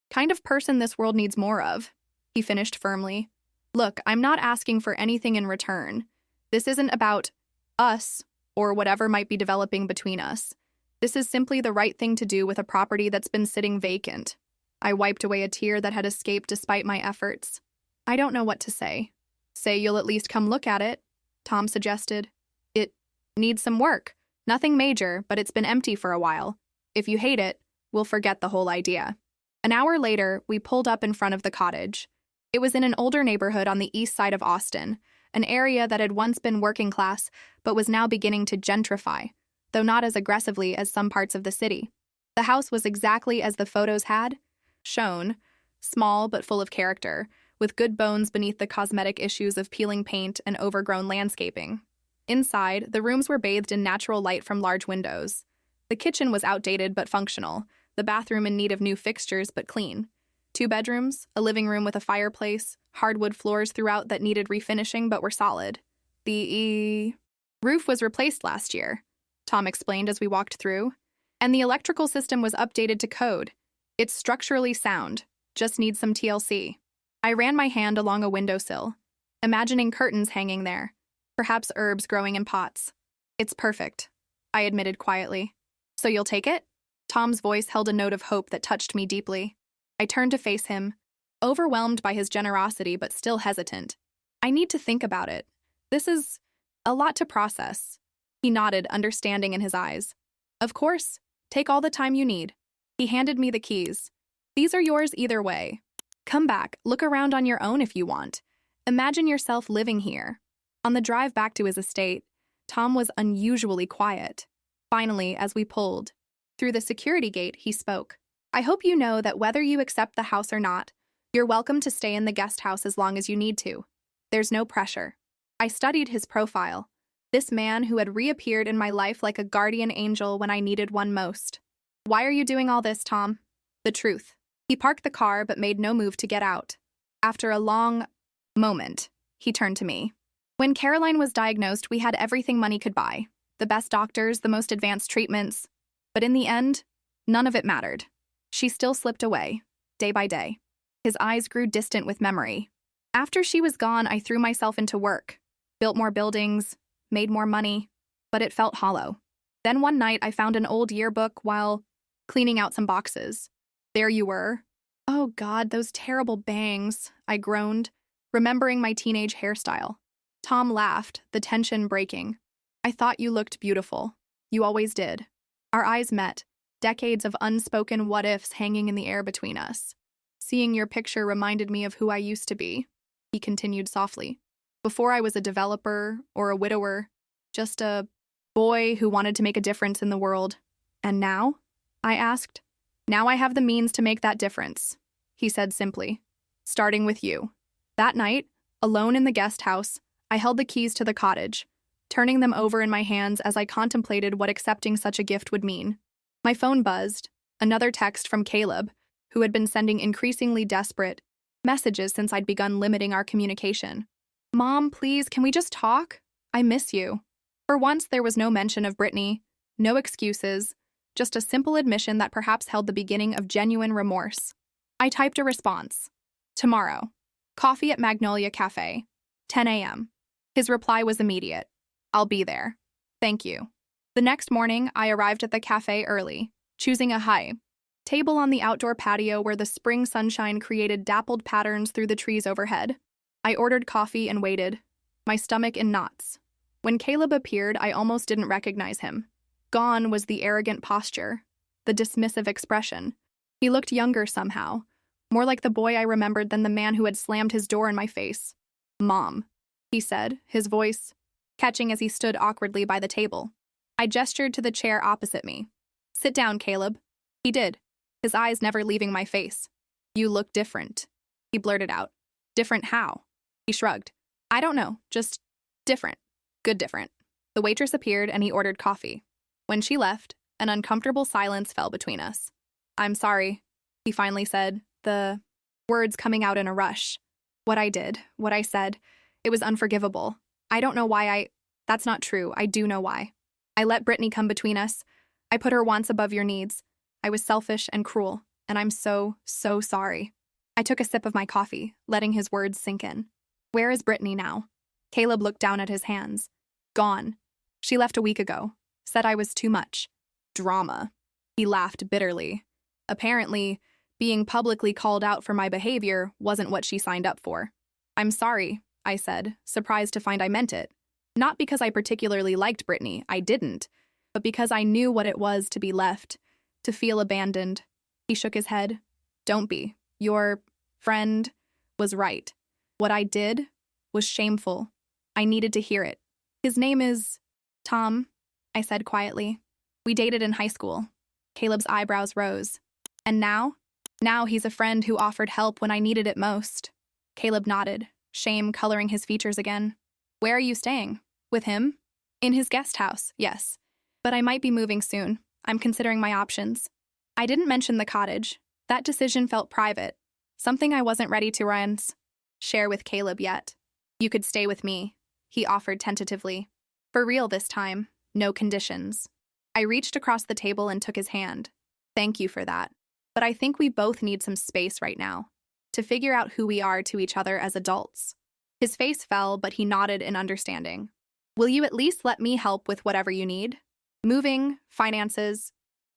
Speaker 1: kind of person this world needs more of, he finished firmly. Look, I'm not asking for anything in return. This isn't about us or whatever might be developing between us. This is simply the right thing to do with a property that's been sitting vacant. I wiped away a tear that had escaped despite my efforts. I don't know what to say. Say you'll at least come look at it, Tom suggested. It needs some work. Nothing major, but it's been empty for a while. If you hate it, we'll forget the whole idea. An hour later, we pulled up in front of the cottage. It was in an older neighborhood on the east side of Austin, an area that had once been working class, but was now beginning to gentrify, though not as aggressively as some parts of the city. The house was exactly as the photos had shown, small but full of character, with good bones beneath the cosmetic issues of peeling paint and overgrown landscaping. Inside, the rooms were bathed in natural light from large windows. The kitchen was outdated but functional, the bathroom in need of new fixtures but clean. 2 bedrooms, a living room with a fireplace, hardwood floors throughout that needed refinishing but were solid. The roof was replaced last year, Tom explained as we walked through, and the electrical system was updated to code. It's structurally sound, just needs some TLC. I ran my hand along a windowsill, imagining curtains hanging there, perhaps herbs growing in pots. It's perfect, I admitted quietly. So you'll take it? Tom's voice held a note of hope that touched me deeply. I turned to face him, overwhelmed by his generosity but still hesitant. I need to think about it. This is a lot to process. He nodded, understanding in his eyes. Of course, take all the time you need. He handed me the keys. These are yours either way. Come back, look around on your own if you want. Imagine yourself living here. On the drive back to his estate, Tom was unusually quiet. Finally, as we pulled through the security gate, he spoke. I hope you know that whether you accept the house or not, you're welcome to stay in the guest house as long as you need to. There's no pressure. I studied his profile. This man who had reappeared in my life like a guardian angel when I needed one most. Why are you doing all this, Tom? The truth. He parked the car but made no move to get out. After a long moment, he turned to me. When Caroline was diagnosed, we had everything money could buy. The best doctors, the most advanced treatments. But in the end, none of it mattered. She still slipped away, day by day. His eyes grew distant with memory. After she was gone, I threw myself into work. Built more buildings, made more money, but it felt hollow. Then one night, I found an old yearbook while cleaning out some boxes. There you were. Oh God, those terrible bangs, I groaned, remembering my teenage hairstyle. Tom laughed, the tension breaking. I thought you looked beautiful. You always did. Our eyes met, decades of unspoken what-ifs hanging in the air between us. Seeing your picture reminded me of who I used to be, he continued softly. Before I was a developer or a widower, just a boy who wanted to make a difference in the world. And now? I asked. Now I have the means to make that difference, he said simply. Starting with you. That night, alone in the guest house, I held the keys to the cottage, turning them over in my hands as I contemplated what accepting such a gift would mean. My phone buzzed, another text from Caleb, who had been sending increasingly desperate messages since I'd begun limiting our communication. Mom, please, can we just talk? I miss you. For once, there was no mention of Brittany, no excuses, just a simple admission that perhaps held the beginning of genuine remorse. I typed a response. Tomorrow. Coffee at Magnolia Cafe. 10 a.m. His reply was immediate. I'll be there. Thank you. The next morning, I arrived at the cafe early, choosing a high table on the outdoor patio where the spring sunshine created dappled patterns through the trees overhead. I ordered coffee and waited, my stomach in knots. When Caleb appeared, I almost didn't recognize him. Gone was the arrogant posture, the dismissive expression. He looked younger somehow, more like the boy I remembered than the man who had slammed his door in my face. Mom, he said, his voice catching as he stood awkwardly by the table. I gestured to the chair opposite me. Sit down, Caleb. He did, his eyes never leaving my face. You look different, he blurted out. Different how? He shrugged. I don't know, just different. Good different. The waitress appeared and he ordered coffee. When she left, an uncomfortable silence fell between us. I'm sorry, he finally said, the words coming out in a rush. What I did, what I said, it was unforgivable. I don't know why That's not true, I do know why. I let Brittany come between us. I put her wants above your needs. I was selfish and cruel, and I'm so sorry. I took a sip of my coffee, letting his words sink in. Where is Brittany now? Caleb looked down at his hands. Gone. She left a week ago. Said I was too much. Drama. He laughed bitterly. Apparently, being publicly called out for my behavior wasn't what she signed up for. I'm sorry, I said, surprised to find I meant it. Not because I particularly liked Brittany, I didn't, but because I knew what it was to be left, to feel abandoned. He shook his head. Don't be. Your friend was right. What I did was shameful. I needed to hear it. His name is Tom, I said quietly. We dated in high school. Caleb's eyebrows rose. And now? Now he's a friend who offered help when I needed it most. Caleb nodded, shame coloring his features again. Where are you staying? With him? In his guest house, yes. But I might be moving soon. I'm considering my options. I didn't mention the cottage. That decision felt private. Something I wasn't ready to share with Caleb yet. You could stay with me, he offered tentatively. For real this time, no conditions. I reached across the table and took his hand. Thank you for that. But I think we both need some space right now, to figure out who we are to each other as adults. His face fell, but he nodded in understanding. Will you at least let me help with whatever you need? Moving, finances,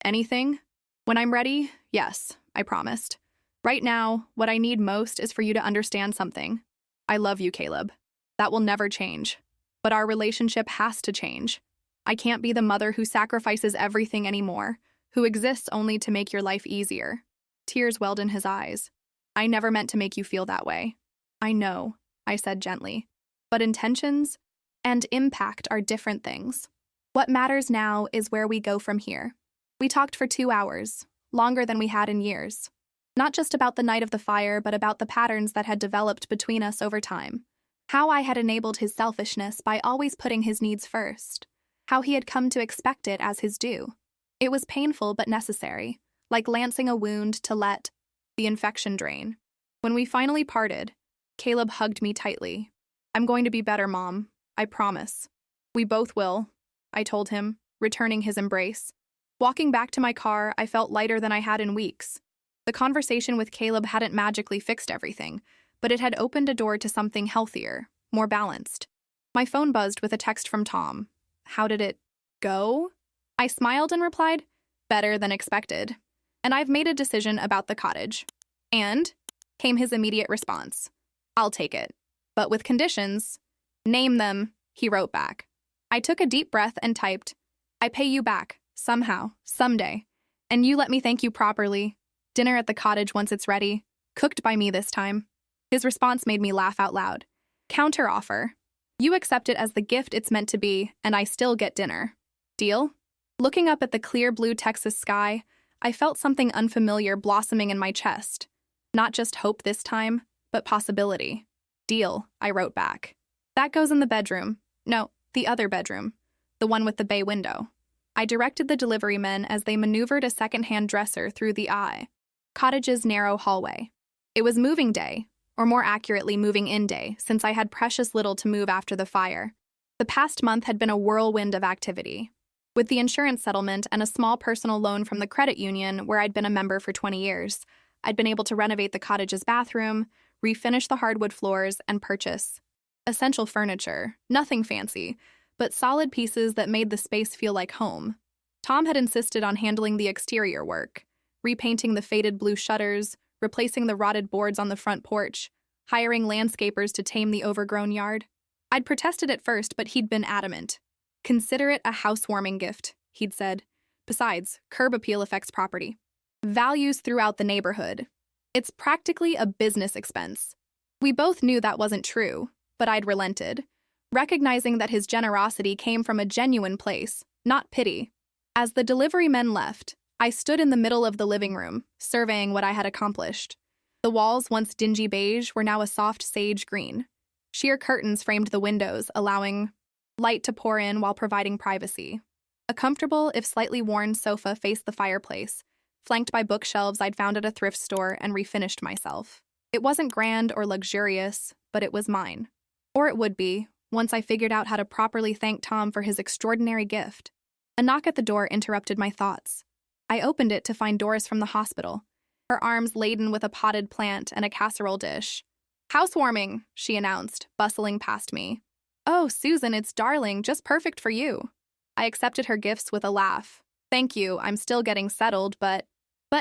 Speaker 1: anything? When I'm ready, yes, I promised. Right now, what I need most is for you to understand something. I love you, Caleb. That will never change. But our relationship has to change. I can't be the mother who sacrifices everything anymore, who exists only to make your life easier. Tears welled in his eyes. I never meant to make you feel that way. I know, I said gently. But intentions and impact are different things. What matters now is where we go from here. We talked for 2 hours, longer than we had in years. Not just about the night of the fire, but about the patterns that had developed between us over time. How I had enabled his selfishness by always putting his needs first. How he had come to expect it as his due. It was painful but necessary, like lancing a wound to let the infection drain. When we finally parted, Caleb hugged me tightly. I'm going to be better, Mom. I promise. We both will, I told him, returning his embrace. Walking back to my car, I felt lighter than I had in weeks. The conversation with Caleb hadn't magically fixed everything, but it had opened a door to something healthier, more balanced. My phone buzzed with a text from Tom. How did it go? I smiled and replied, better than expected. And I've made a decision about the cottage. And, came his immediate response. I'll take it. But with conditions. Name them, he wrote back. I took a deep breath and typed, I pay you back, somehow, someday. And you let me thank you properly. Dinner at the cottage once it's ready. Cooked by me this time. His response made me laugh out loud. Counter-offer. You accept it as the gift it's meant to be, and I still get dinner. Deal? Looking up at the clear blue Texas sky, I felt something unfamiliar blossoming in my chest. Not just hope this time, but possibility. Deal, I wrote back. That goes in the bedroom. No, the other bedroom. The one with the bay window. I directed the delivery men as they maneuvered a second-hand dresser through the cottage's narrow hallway. It was moving day, or more accurately moving-in day, since I had precious little to move after the fire. The past month had been a whirlwind of activity. With the insurance settlement and a small personal loan from the credit union where I'd been a member for 20 years, I'd been able to renovate the cottage's bathroom, refinish the hardwood floors, and purchase essential furniture, nothing fancy, but solid pieces that made the space feel like home. Tom had insisted on handling the exterior work, repainting the faded blue shutters, replacing the rotted boards on the front porch, hiring landscapers to tame the overgrown yard. I'd protested at first, but he'd been adamant. Consider it a housewarming gift, he'd said. Besides, curb appeal affects property values throughout the neighborhood. It's practically a business expense. We both knew that wasn't true, but I'd relented, recognizing that his generosity came from a genuine place, not pity. As the delivery men left, I stood in the middle of the living room, surveying what I had accomplished. The walls, once dingy beige, were now a soft sage green. Sheer curtains framed the windows, allowing light to pour in while providing privacy. A comfortable, if slightly worn, sofa faced the fireplace, flanked by bookshelves I'd found at a thrift store and refinished myself. It wasn't grand or luxurious, but it was mine. Or it would be, once I figured out how to properly thank Tom for his extraordinary gift. A knock at the door interrupted my thoughts. I opened it to find Doris from the hospital, her arms laden with a potted plant and a casserole dish. "Housewarming," she announced, bustling past me. "Oh, Susan, it's darling, just perfect for you." I accepted her gifts with a laugh. "Thank you, I'm still getting settled, but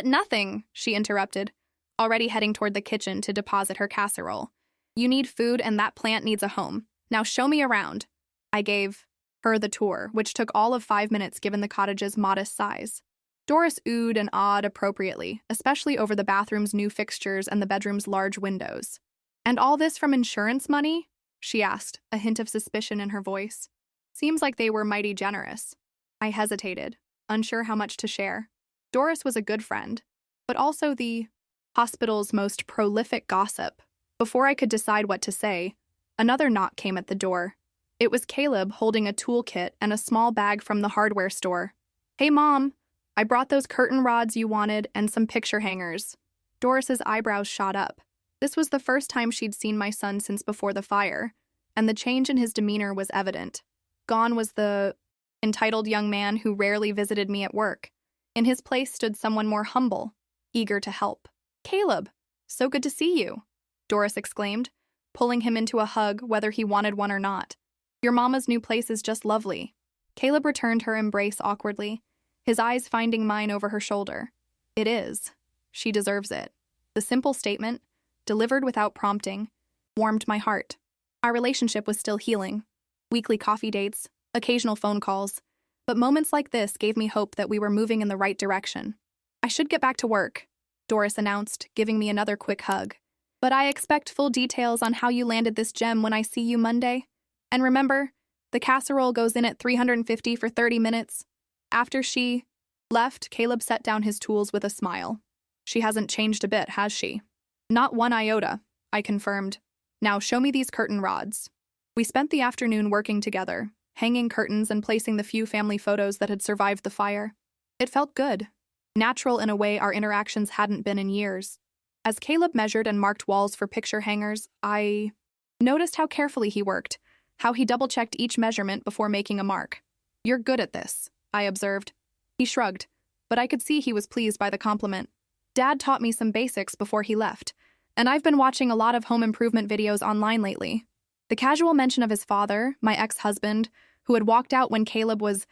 Speaker 1: nothing," she interrupted, already heading toward the kitchen to deposit her casserole. "You need food and that plant needs a home. Now show me around." I gave her the tour, which took all of 5 minutes given the cottage's modest size. Doris oohed and awed appropriately, especially over the bathroom's new fixtures and the bedroom's large windows. "And all this from insurance money?" she asked, a hint of suspicion in her voice. "Seems like they were mighty generous." I hesitated, unsure how much to share. Doris was a good friend, but also the hospital's most prolific gossip. Before I could decide what to say, another knock came at the door. It was Caleb holding a toolkit and a small bag from the hardware store. "Hey, Mom, I brought those curtain rods you wanted and some picture hangers." Doris's eyebrows shot up. This was the first time she'd seen my son since before the fire, and the change in his demeanor was evident. Gone was the entitled young man who rarely visited me at work. In his place stood someone more humble, eager to help. "Caleb, so good to see you," Doris exclaimed, pulling him into a hug whether he wanted one or not. "Your mama's new place is just lovely." Caleb returned her embrace awkwardly, his eyes finding mine over her shoulder. "It is. She deserves it." The simple statement, delivered without prompting, warmed my heart. Our relationship was still healing. Weekly coffee dates, occasional phone calls, but moments like this gave me hope that we were moving in the right direction. "I should get back to work," Doris announced, giving me another quick hug. "But I expect full details on how you landed this gem when I see you Monday. And remember, the casserole goes in at 350 for 30 minutes. After she left, Caleb set down his tools with a smile. "She hasn't changed a bit, has she?" "Not one iota," I confirmed. "Now show me these curtain rods." We spent the afternoon working together, hanging curtains and placing the few family photos that had survived the fire. It felt good, natural in a way our interactions hadn't been in years. As Caleb measured and marked walls for picture hangers, I noticed how carefully he worked, how he double-checked each measurement before making a mark. "You're good at this," I observed. He shrugged, but I could see he was pleased by the compliment. Dad taught me some basics before he left, and I've been watching a lot of home improvement videos online lately. The casual mention of his father, my ex-husband, who had walked out when Caleb was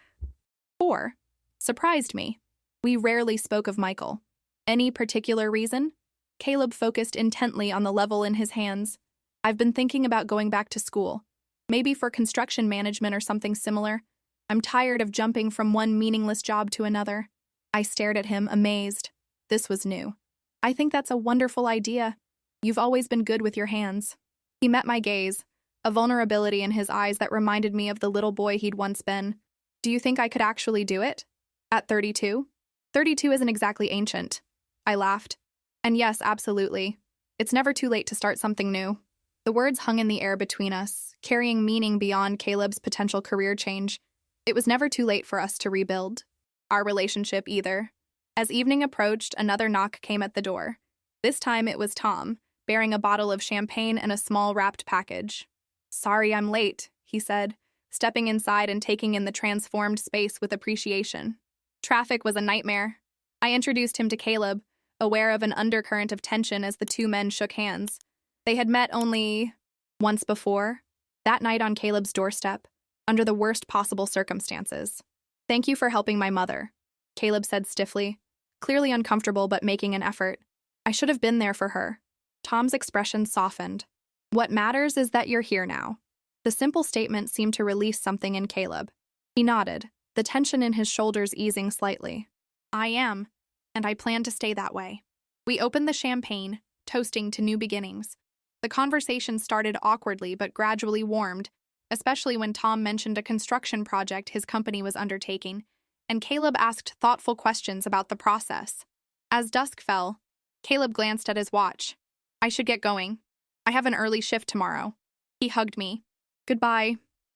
Speaker 1: 4, surprised me. We rarely spoke of Michael. Any particular reason? Caleb focused intently on the level in his hands. "I've been thinking about going back to school. Maybe for construction management or something similar. I'm tired of jumping from one meaningless job to another." I stared at him, amazed. This was new. "I think that's a wonderful idea. You've always been good with your hands." He met my gaze, a vulnerability in his eyes that reminded me of the little boy he'd once been. "Do you think I could actually do it? At 32? 32 isn't exactly ancient. I laughed. And yes, absolutely. It's never too late to start something new. The words hung in the air between us, carrying meaning beyond Caleb's potential career change. It was never too late for us to rebuild. Our relationship either. As evening approached, another knock came at the door. This time it was Tom, bearing a bottle of champagne and a small wrapped package. "Sorry I'm late," he said, stepping inside and taking in the transformed space with appreciation. Traffic was a nightmare. I introduced him to Caleb, aware of an undercurrent of tension as the two men shook hands. They had met only once before, that night on Caleb's doorstep, under the worst possible circumstances. "Thank you for helping my mother," Caleb said stiffly, clearly uncomfortable but making an effort. "I should have been there for her." Tom's expression softened. "What matters is that you're here now." The simple statement seemed to release something in Caleb. He nodded, the tension in his shoulders easing slightly. "I am, and I plan to stay that way." We opened the champagne, toasting to new beginnings. The conversation started awkwardly but gradually warmed, especially when Tom mentioned a construction project his company was undertaking, and Caleb asked thoughtful questions about the process. As dusk fell, Caleb glanced at his watch. "I should get going. I have an early shift tomorrow." He hugged me. "Goodbye,"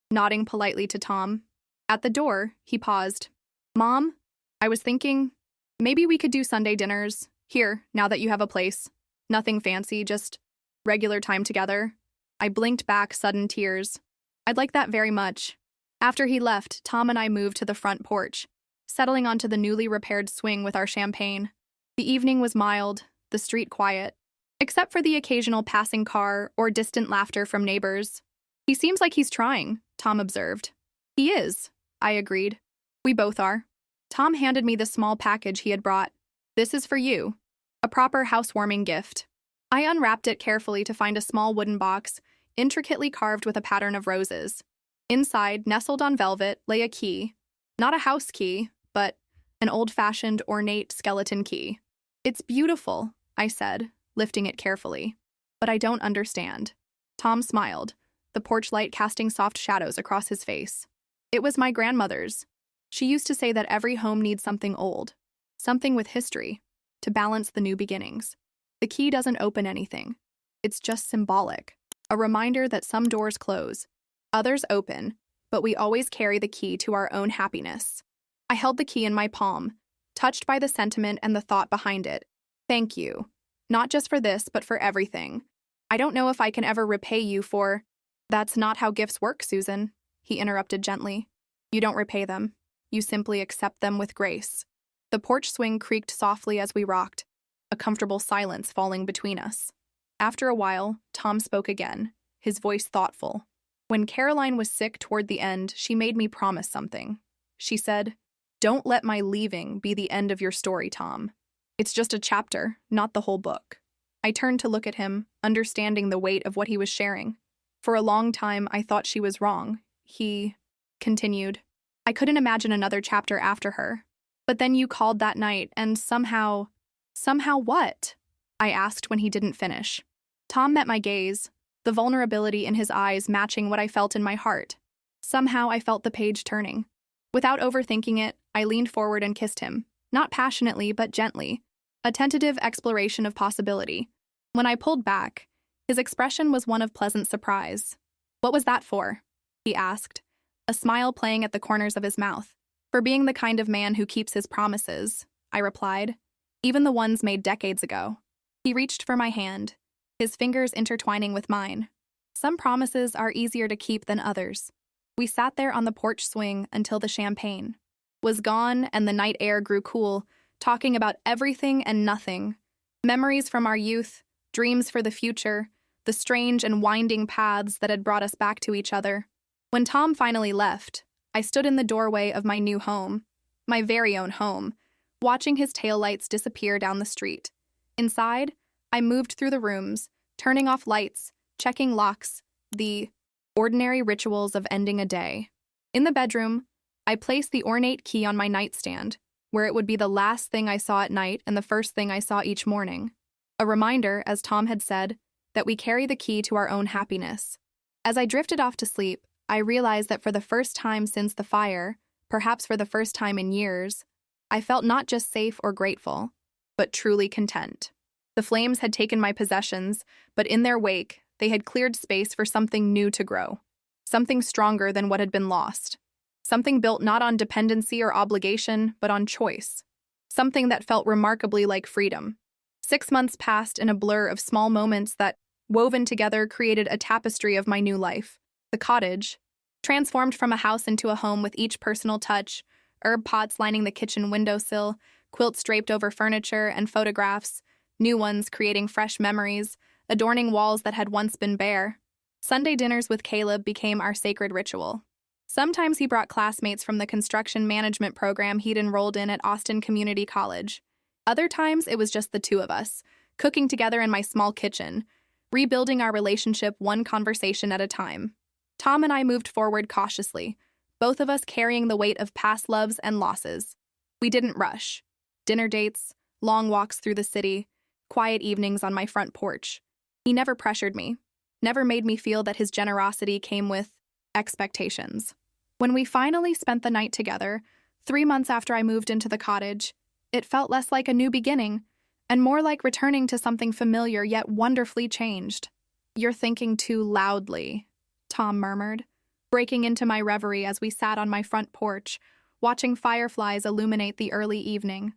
Speaker 1: nodding politely to Tom. At the door, he paused. "Mom, I was thinking, maybe we could do Sunday dinners, here, now that you have a place. Nothing fancy, just regular time together." I blinked back sudden tears. "I'd like that very much." After he left, Tom and I moved to the front porch, settling onto the newly repaired swing with our champagne. The evening was mild, the street quiet, except for the occasional passing car or distant laughter from neighbors. "He seems like he's trying," Tom observed. "He is," I agreed. "We both are." Tom handed me the small package he had brought. "This is for you. A proper housewarming gift." I unwrapped it carefully to find a small wooden box, intricately carved with a pattern of roses. Inside, nestled on velvet, lay a key. Not a house key, but an old-fashioned, ornate skeleton key. "It's beautiful," I said, lifting it carefully. "But I don't understand." Tom smiled, the porch light casting soft shadows across his face. "It was my grandmother's. She used to say that every home needs something old, something with history, to balance the new beginnings. The key doesn't open anything. It's just symbolic, a reminder that some doors close, others open, but we always carry the key to our own happiness." I held the key in my palm, touched by the sentiment and the thought behind it. "Thank you. Not just for this, but for everything. I don't know if I can ever repay you for—" "That's not how gifts work, Susan," he interrupted gently. "You don't repay them. You simply accept them with grace." The porch swing creaked softly as we rocked, a comfortable silence falling between us. After a while, Tom spoke again, his voice thoughtful. "When Caroline was sick toward the end, she made me promise something. She said, 'Don't let my leaving be the end of your story, Tom. It's just a chapter, not the whole book.'" I turned to look at him, understanding the weight of what he was sharing. "For a long time, I thought she was wrong," he continued. "I couldn't imagine another chapter after her. But then you called that night, and somehow—" "Somehow what?" I asked when he didn't finish. Tom met my gaze, the vulnerability in his eyes matching what I felt in my heart. Somehow I felt the page turning. Without overthinking it, I leaned forward and kissed him, not passionately but gently, a tentative exploration of possibility. When I pulled back, his expression was one of pleasant surprise. "What was that for?" he asked, a smile playing at the corners of his mouth. "For being the kind of man who keeps his promises," I replied, "even the ones made decades ago." He reached for my hand, his fingers intertwining with mine. Some promises are easier to keep than others. We sat there on the porch swing until the champagne was gone and the night air grew cool, talking about everything and nothing. Memories from our youth, dreams for the future, the strange and winding paths that had brought us back to each other. When Tom finally left, I stood in the doorway of my new home, my very own home, watching his taillights disappear down the street. Inside, I moved through the rooms, turning off lights, checking locks, the ordinary rituals of ending a day. In the bedroom, I placed the ornate key on my nightstand, where it would be the last thing I saw at night and the first thing I saw each morning. A reminder, as Tom had said, that we carry the key to our own happiness. As I drifted off to sleep, I realized that for the first time since the fire, perhaps for the first time in years, I felt not just safe or grateful, but truly content. The flames had taken my possessions, but in their wake, they had cleared space for something new to grow, something stronger than what had been lost, something built not on dependency or obligation, but on choice, something that felt remarkably like freedom. 6 months passed in a blur of small moments that, woven together, created a tapestry of my new life. The cottage, transformed from a house into a home with each personal touch, herb pots lining the kitchen windowsill, quilts draped over furniture, and photographs, new ones creating fresh memories, adorning walls that had once been bare. Sunday dinners with Caleb became our sacred ritual. Sometimes he brought classmates from the construction management program he'd enrolled in at Austin Community College. Other times, it was just the two of us, cooking together in my small kitchen, rebuilding our relationship one conversation at a time. Tom and I moved forward cautiously, both of us carrying the weight of past loves and losses. We didn't rush. Dinner dates, long walks through the city, quiet evenings on my front porch. He never pressured me, never made me feel that his generosity came with expectations. When we finally spent the night together, 3 months after I moved into the cottage, it felt less like a new beginning and more like returning to something familiar yet wonderfully changed. "You're thinking too loudly," Tom murmured, breaking into my reverie as we sat on my front porch, watching fireflies illuminate the early evening.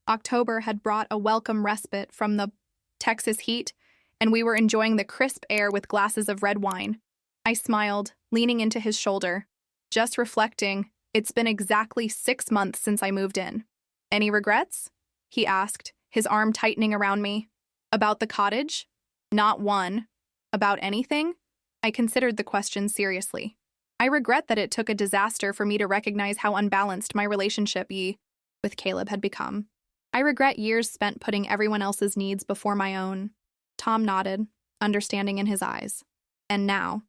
Speaker 1: October had brought a welcome respite from the Texas heat, and we were enjoying the crisp air with glasses of red wine. I smiled, leaning into his shoulder. "Just reflecting, it's been exactly 6 months since I moved in. Any regrets?" he asked, his arm tightening around me. "About the cottage?" "Not one." "About anything?" I considered the question seriously. I regret that it took a disaster for me to recognize how unbalanced my relationship with Caleb had become. I regret years spent putting everyone else's needs before my own. Tom nodded, understanding in his eyes. "And now,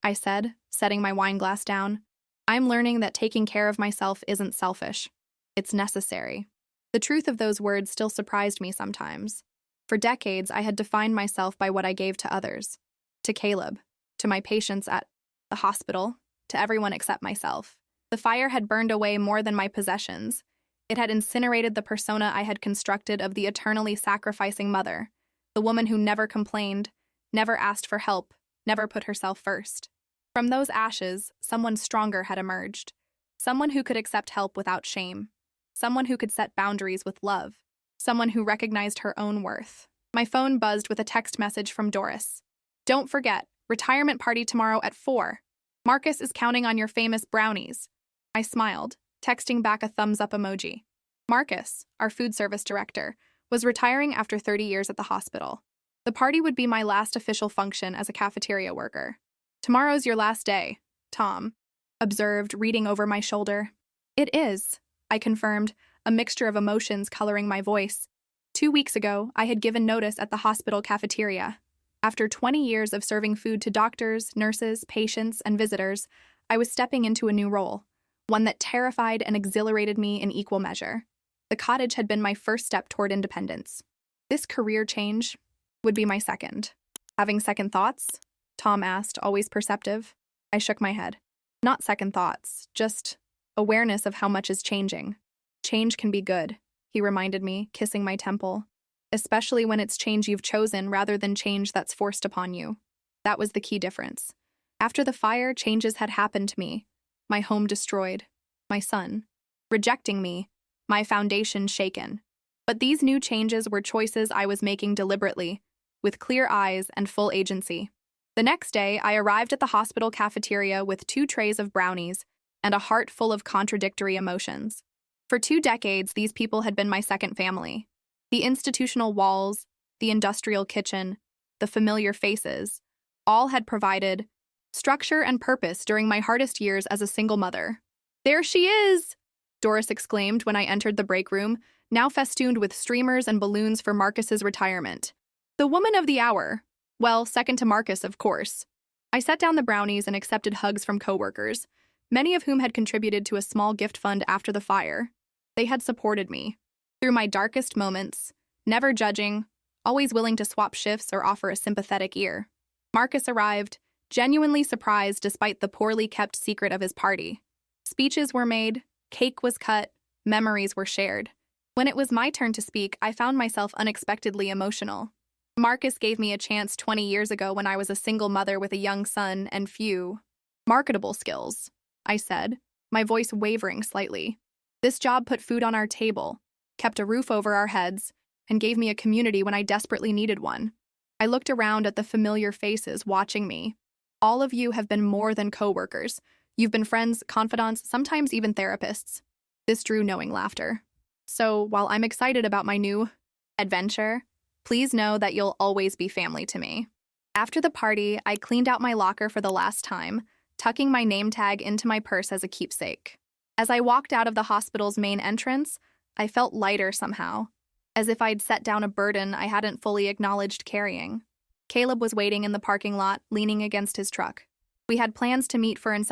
Speaker 1: I said, setting my wine glass down, "I'm learning that taking care of myself isn't selfish. It's necessary." The truth of those words still surprised me sometimes. For decades, I had defined myself by what I gave to others. To Caleb, to my patients at the hospital, to everyone except myself. The fire had burned away more than my possessions. It had incinerated the persona I had constructed of the eternally sacrificing mother, the woman who never complained, never asked for help, never put herself first. From those ashes, someone stronger had emerged. Someone who could accept help without shame. Someone who could set boundaries with love. Someone who recognized her own worth. My phone buzzed with a text message from Doris. "Don't forget, retirement party tomorrow at 4. Marcus is counting on your famous brownies." I smiled, texting back a thumbs-up emoji. Marcus, our food service director, was retiring after 30 years at the hospital. The party would be my last official function as a cafeteria worker. "Tomorrow's your last day," Tom observed, reading over my shoulder. "It is," I confirmed, a mixture of emotions coloring my voice. 2 weeks ago, I had given notice at the hospital cafeteria. After 20 years of serving food to doctors, nurses, patients, and visitors, I was stepping into a new role, one that terrified and exhilarated me in equal measure. The cottage had been my first step toward independence. This career change would be my second. "Having second thoughts?" Tom asked, always perceptive. I shook my head. "Not second thoughts, just awareness of how much is changing. Change can be good," he reminded me, kissing my temple. "Especially when it's change you've chosen rather than change that's forced upon you." That was the key difference. After the fire, changes had happened to me. My home destroyed. My son rejecting me. My foundation shaken. But these new changes were choices I was making deliberately, with clear eyes and full agency. The next day, I arrived at the hospital cafeteria with 2 trays of brownies and a heart full of contradictory emotions. For 2 decades, these people had been my second family. The institutional walls, the industrial kitchen, the familiar faces, all had provided structure and purpose during my hardest years as a single mother. "There she is!" Doris exclaimed when I entered the break room, now festooned with streamers and balloons for Marcus's retirement. "The woman of the hour. Well, second to Marcus, of course." I set down the brownies and accepted hugs from coworkers, many of whom had contributed to a small gift fund after the fire. They had supported me through my darkest moments, never judging, always willing to swap shifts or offer a sympathetic ear. Marcus arrived, genuinely surprised despite the poorly kept secret of his party. Speeches were made, cake was cut, Memories were shared. When it was my turn to speak, I found myself unexpectedly emotional. Marcus gave me a chance 20 years ago when I was a single mother with a young son and few marketable skills, I said, my voice wavering slightly. This job put food on our table, kept a roof over our heads, and gave me a community when I desperately needed one. I looked around at the familiar faces watching me. All of you have been more than coworkers. You've been friends, confidants, sometimes even therapists. This drew knowing laughter. So, while I'm excited about my new adventure, please know that you'll always be family to me. After the party, I cleaned out my locker for the last time, tucking my name tag into my purse as a keepsake. As I walked out of the hospital's main entrance, I felt lighter somehow, as if I'd set down a burden I hadn't fully acknowledged carrying. Caleb was waiting in the parking lot, leaning against his truck. We had plans to meet for an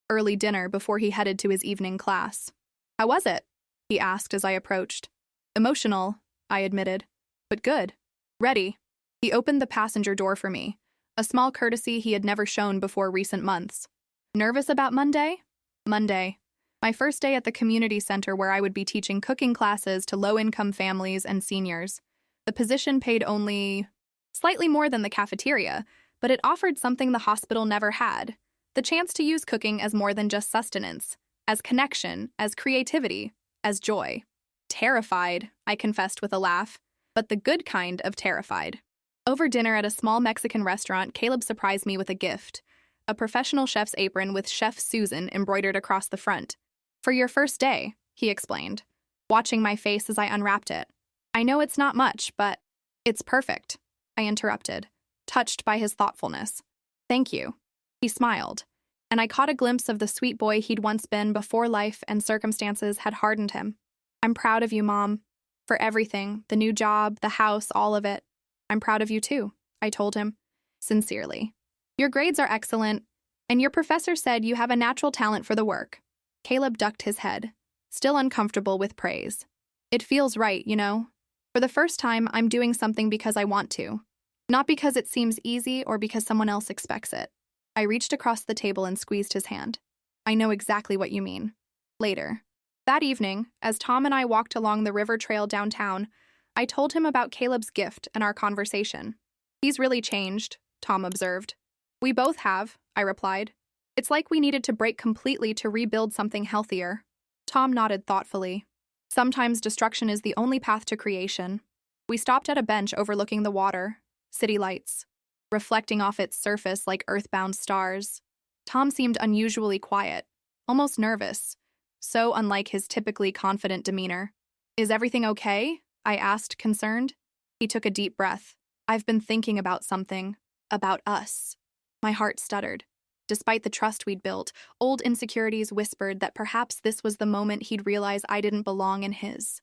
Speaker 1: early dinner before he headed to his evening class. How was it? He asked as I approached. Emotional, I admitted, but good. Ready. He opened the passenger door for me, a small courtesy he had never shown before recent months. Nervous about Monday? Monday. My first day at the community center where I would be teaching cooking classes to low-income families and seniors. The position paid only slightly more than the cafeteria, but it offered something the hospital never had, the chance to use cooking as more than just sustenance, as connection, as creativity, as joy. Terrified, I confessed with a laugh, but the good kind of terrified. Over dinner at a small Mexican restaurant, Caleb surprised me with a gift, a professional chef's apron with Chef Susan embroidered across the front. For your first day, he explained, watching my face as I unwrapped it. I know it's not much, but it's perfect, I interrupted, touched by his thoughtfulness. Thank you. He smiled, and I caught a glimpse of the sweet boy he'd once been before life and circumstances had hardened him. I'm proud of you, Mom. For everything, the new job, the house, all of it. I'm proud of you too, I told him, sincerely. Your grades are excellent, and your professor said you have a natural talent for the work. Caleb ducked his head, still uncomfortable with praise. It feels right, you know. For the first time, I'm doing something because I want to, not because it seems easy or because someone else expects it. I reached across the table and squeezed his hand. I know exactly what you mean. Later. That evening, as Tom and I walked along the river trail downtown, I told him about Caleb's gift and our conversation. He's really changed, Tom observed. We both have, I replied. It's like we needed to break completely to rebuild something healthier. Tom nodded thoughtfully. Sometimes destruction is the only path to creation. We stopped at a bench overlooking the water, city lights, reflecting off its surface like earthbound stars. Tom seemed unusually quiet, almost nervous, so unlike his typically confident demeanor. Is everything okay? I asked, concerned. He took a deep breath. I've been thinking about something. About us. My heart stuttered. Despite the trust we'd built, old insecurities whispered that perhaps this was the moment he'd realize I didn't belong in his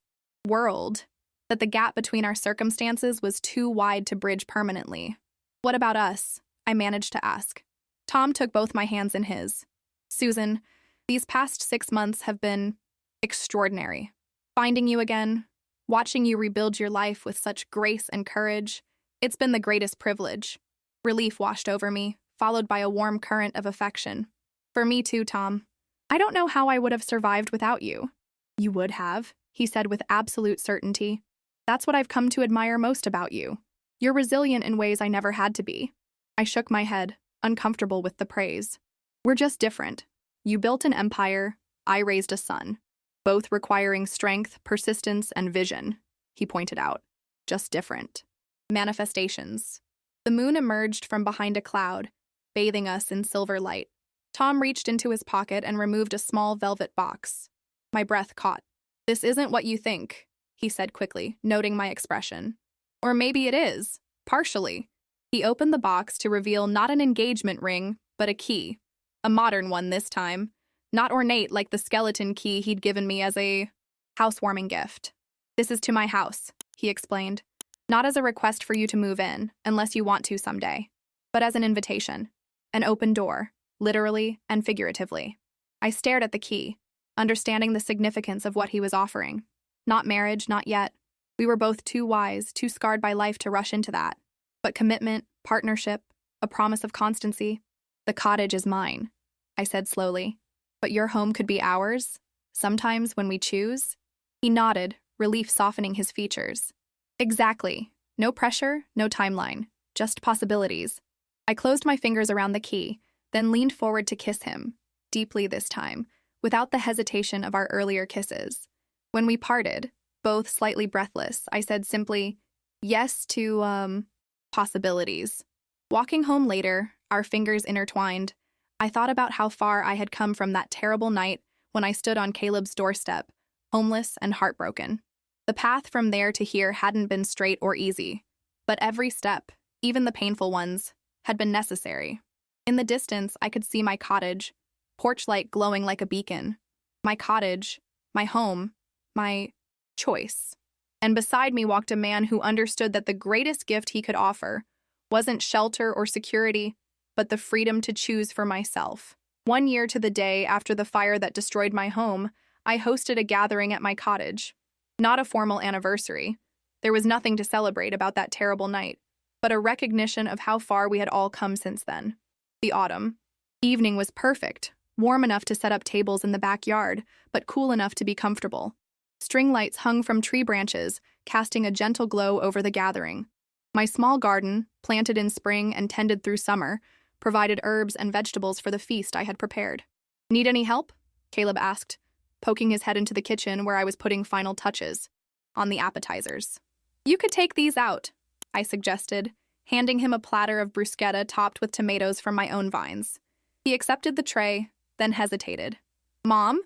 Speaker 1: world, that the gap between our circumstances was too wide to bridge permanently. What about us? I managed to ask. Tom took both my hands in his. Susan, these past 6 months have been extraordinary. Finding you again, watching you rebuild your life with such grace and courage, it's been the greatest privilege. Relief washed over me, followed by a warm current of affection. For me too, Tom. I don't know how I would have survived without you. You would have, he said with absolute certainty. That's what I've come to admire most about you. You're resilient in ways I never had to be. I shook my head, uncomfortable with the praise. We're just different. You built an empire, I raised a son. Both requiring strength, persistence, and vision, he pointed out. Just different. Manifestations. The moon emerged from behind a cloud, bathing us in silver light. Tom reached into his pocket and removed a small velvet box. My breath caught. This isn't what you think, he said quickly, noting my expression. Or maybe it is, partially. He opened the box to reveal not an engagement ring, but a key. A modern one this time, not ornate like the skeleton key he'd given me as a housewarming gift. This is to my house, he explained. Not as a request for you to move in, unless you want to someday, but as an invitation. An open door, literally and figuratively. I stared at the key, understanding the significance of what he was offering. Not marriage, not yet. We were both too wise, too scarred by life to rush into that. But commitment, partnership, a promise of constancy. The cottage is mine, I said slowly. But your home could be ours? Sometimes when we choose. He nodded, relief softening his features. Exactly. No pressure, no timeline. Just possibilities. I closed my fingers around the key, then leaned forward to kiss him. Deeply this time, without the hesitation of our earlier kisses. When we parted, both slightly breathless, I said simply, yes to, possibilities. Walking home later, our fingers intertwined, I thought about how far I had come from that terrible night when I stood on Caleb's doorstep, homeless and heartbroken. The path from there to here hadn't been straight or easy, but every step, even the painful ones, had been necessary. In the distance, I could see my cottage, porch light glowing like a beacon. My cottage, my home, my choice. And beside me walked a man who understood that the greatest gift he could offer wasn't shelter or security, but the freedom to choose for myself. 1 year to the day after the fire that destroyed my home, I hosted a gathering at my cottage. Not a formal anniversary. There was nothing to celebrate about that terrible night, but a recognition of how far we had all come since then. The autumn evening was perfect, warm enough to set up tables in the backyard, but cool enough to be comfortable. String lights hung from tree branches, casting a gentle glow over the gathering. My small garden, planted in spring and tended through summer, provided herbs and vegetables for the feast I had prepared. Need any help? Caleb asked, poking his head into the kitchen where I was putting final touches on the appetizers. You could take these out, I suggested, handing him a platter of bruschetta topped with tomatoes from my own vines. He accepted the tray, then hesitated. Mom,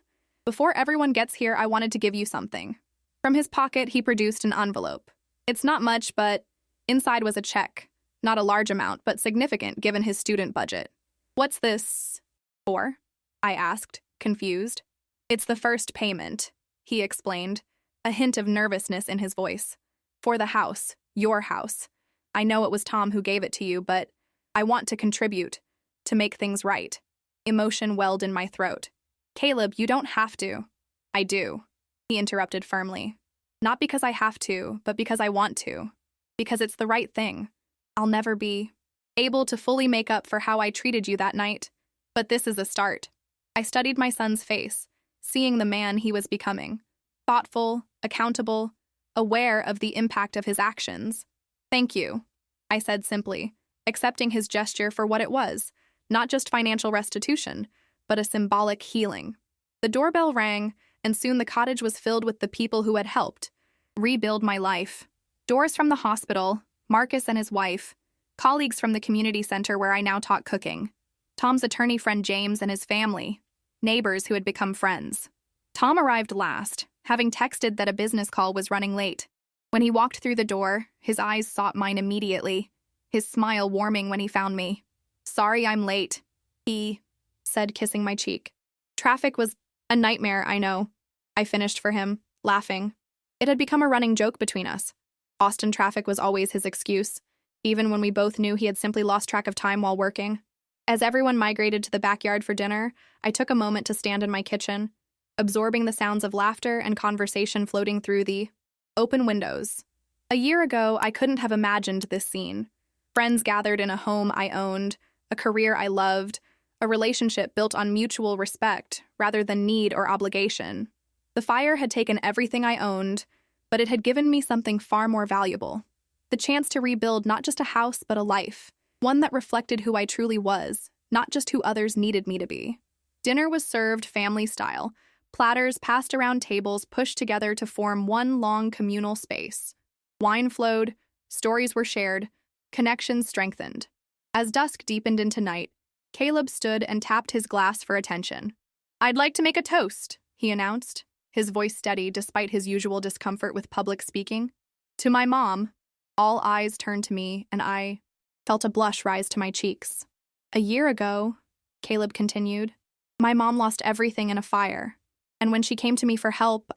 Speaker 1: before everyone gets here, I wanted to give you something. From his pocket, he produced an envelope. It's not much, but inside was a check. Not a large amount, but significant given his student budget. What's this for? I asked, confused. It's the first payment, he explained, a hint of nervousness in his voice. For the house, your house. I know it was Tom who gave it to you, but I want to contribute, to make things right. Emotion welled in my throat. Caleb, you don't have to. I do, he interrupted firmly. Not because I have to, but because I want to. Because it's the right thing. I'll never be able to fully make up for how I treated you that night, but this is a start. I studied my son's face, seeing the man he was becoming. Thoughtful, accountable, aware of the impact of his actions. Thank you, I said simply, accepting his gesture for what it was, not just financial restitution, but a symbolic healing. The doorbell rang, and soon the cottage was filled with the people who had helped rebuild my life. Doris from the hospital, Marcus and his wife, colleagues from the community center where I now taught cooking, Tom's attorney friend James and his family, neighbors who had become friends. Tom arrived last, having texted that a business call was running late. When he walked through the door, his eyes sought mine immediately, his smile warming when he found me. Sorry I'm late, he said, kissing my cheek. Traffic was a nightmare, I know. I finished for him, laughing. It had become a running joke between us. Austin traffic was always his excuse, even when we both knew he had simply lost track of time while working. As everyone migrated to the backyard for dinner, I took a moment to stand in my kitchen, absorbing the sounds of laughter and conversation floating through the open windows. A year ago, I couldn't have imagined this scene. Friends gathered in a home I owned, a career I loved, a relationship built on mutual respect rather than need or obligation. The fire had taken everything I owned, but it had given me something far more valuable. The chance to rebuild not just a house, but a life. One that reflected who I truly was, not just who others needed me to be. Dinner was served family style, platters passed around tables pushed together to form one long communal space. Wine flowed, stories were shared, connections strengthened. As dusk deepened into night, Caleb stood and tapped his glass for attention. I'd like to make a toast, he announced, his voice steady despite his usual discomfort with public speaking. To my mom. All eyes turned to me, and I felt a blush rise to my cheeks. A year ago, Caleb continued, my mom lost everything in a fire, and when she came to me for help,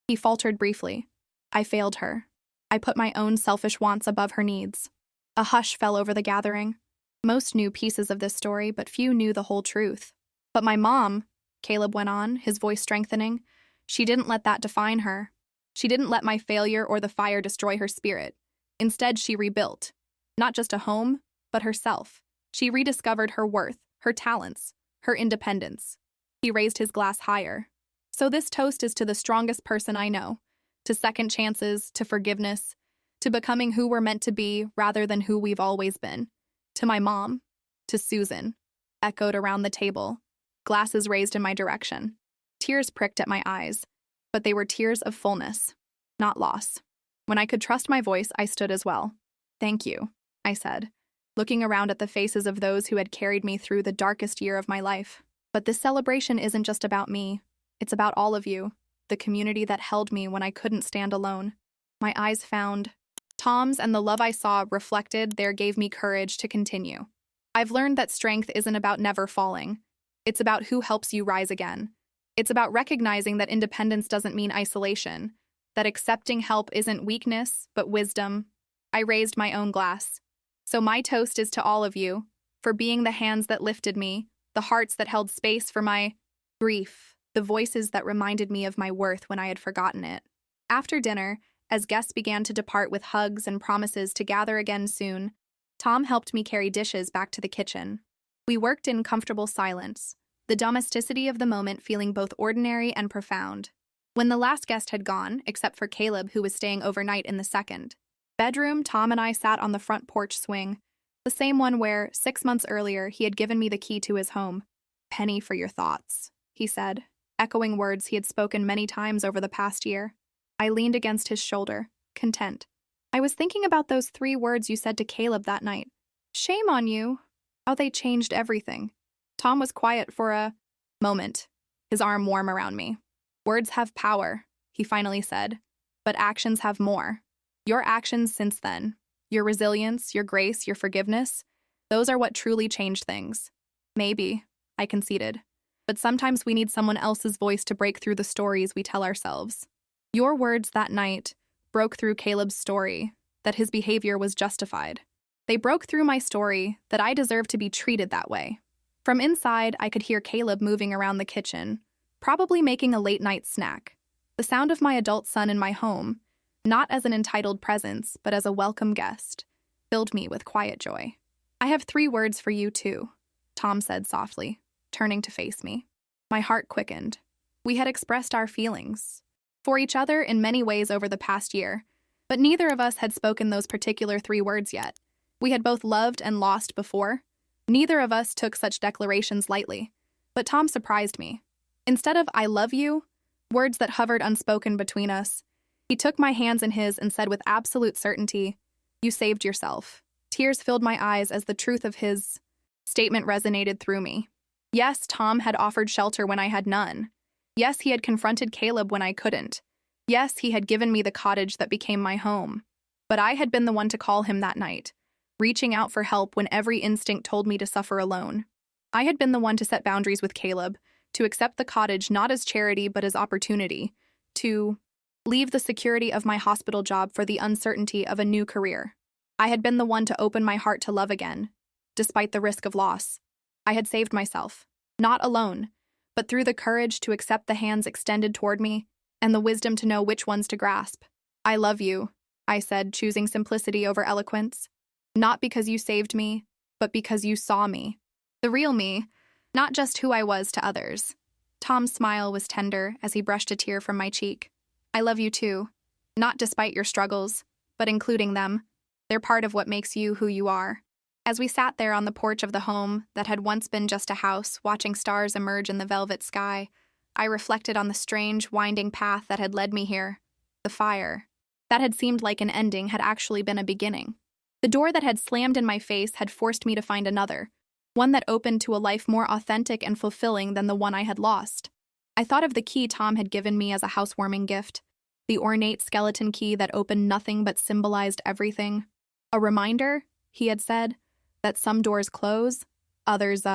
Speaker 1: he faltered briefly. I failed her. I put my own selfish wants above her needs. A hush fell over the gathering. Most knew pieces of this story, but few knew the whole truth. But my mom, Caleb went on, his voice strengthening, she didn't let that define her. She didn't let my failure or the fire destroy her spirit. Instead, she rebuilt. Not just a home, but herself. She rediscovered her worth, her talents, her independence. He raised his glass higher. So this toast is to the strongest person I know, to second chances, to forgiveness, to becoming who we're meant to be rather than who we've always been. To my mom, to Susan, echoed around the table, glasses raised in my direction. Tears pricked at my eyes, but they were tears of fullness, not loss. When I could trust my voice, I stood as well. Thank you, I said, looking around at the faces of those who had carried me through the darkest year of my life. But this celebration isn't just about me. It's about all of you, the community that held me when I couldn't stand alone. My eyes found Tom's, and the love I saw reflected there gave me courage to continue. I've learned that strength isn't about never falling. It's about who helps you rise again. It's about recognizing that independence doesn't mean isolation, that accepting help isn't weakness, but wisdom. I raised my own glass. So my toast is to all of you, for being the hands that lifted me, the hearts that held space for my grief, the voices that reminded me of my worth when I had forgotten it. After dinner, as guests began to depart with hugs and promises to gather again soon, Tom helped me carry dishes back to the kitchen. We worked in comfortable silence, the domesticity of the moment feeling both ordinary and profound. When the last guest had gone, except for Caleb, who was staying overnight in the second bedroom, Tom and I sat on the front porch swing, the same one where, 6 months earlier, he had given me the key to his home. "Penny for your thoughts," he said, echoing words he had spoken many times over the past year. I leaned against his shoulder, content. "I was thinking about those 3 words you said to Caleb that night. Shame on you. How they changed everything." Tom was quiet for a moment, his arm warm around me. "Words have power," he finally said, "but actions have more. Your actions since then, your resilience, your grace, your forgiveness, those are what truly changed things." "Maybe," I conceded, "but sometimes we need someone else's voice to break through the stories we tell ourselves." Your words that night broke through Caleb's story, that his behavior was justified. They broke through my story, that I deserved to be treated that way. From inside, I could hear Caleb moving around the kitchen, probably making a late-night snack. The sound of my adult son in my home, not as an entitled presence, but as a welcome guest, filled me with quiet joy. "I have 3 words for you, too," Tom said softly, turning to face me. My heart quickened. We had expressed our feelings for each other in many ways over the past year, but neither of us had spoken those particular 3 words yet. We had both loved and lost before. Neither of us took such declarations lightly, but Tom surprised me. Instead of "I love you," words that hovered unspoken between us, he took my hands in his and said with absolute certainty, "You saved yourself." Tears filled my eyes as the truth of his statement resonated through me. Yes, Tom had offered shelter when I had none. Yes, he had confronted Caleb when I couldn't. Yes, he had given me the cottage that became my home. But I had been the one to call him that night, reaching out for help when every instinct told me to suffer alone. I had been the one to set boundaries with Caleb, to accept the cottage not as charity but as opportunity, to leave the security of my hospital job for the uncertainty of a new career. I had been the one to open my heart to love again, despite the risk of loss. I had saved myself, not alone, but through the courage to accept the hands extended toward me and the wisdom to know which ones to grasp. "I love you," I said, choosing simplicity over eloquence. "Not because you saved me, but because you saw me. The real me, not just who I was to others." Tom's smile was tender as he brushed a tear from my cheek. "I love you too, not despite your struggles, but including them. They're part of what makes you who you are." As we sat there on the porch of the home that had once been just a house, watching stars emerge in the velvet sky, I reflected on the strange, winding path that had led me here. The fire that had seemed like an ending had actually been a beginning. The door that had slammed in my face had forced me to find another, one that opened to a life more authentic and fulfilling than the one I had lost. I thought of the key Tom had given me as a housewarming gift, the ornate skeleton key that opened nothing but symbolized everything. A reminder, he had said, that some doors close, others,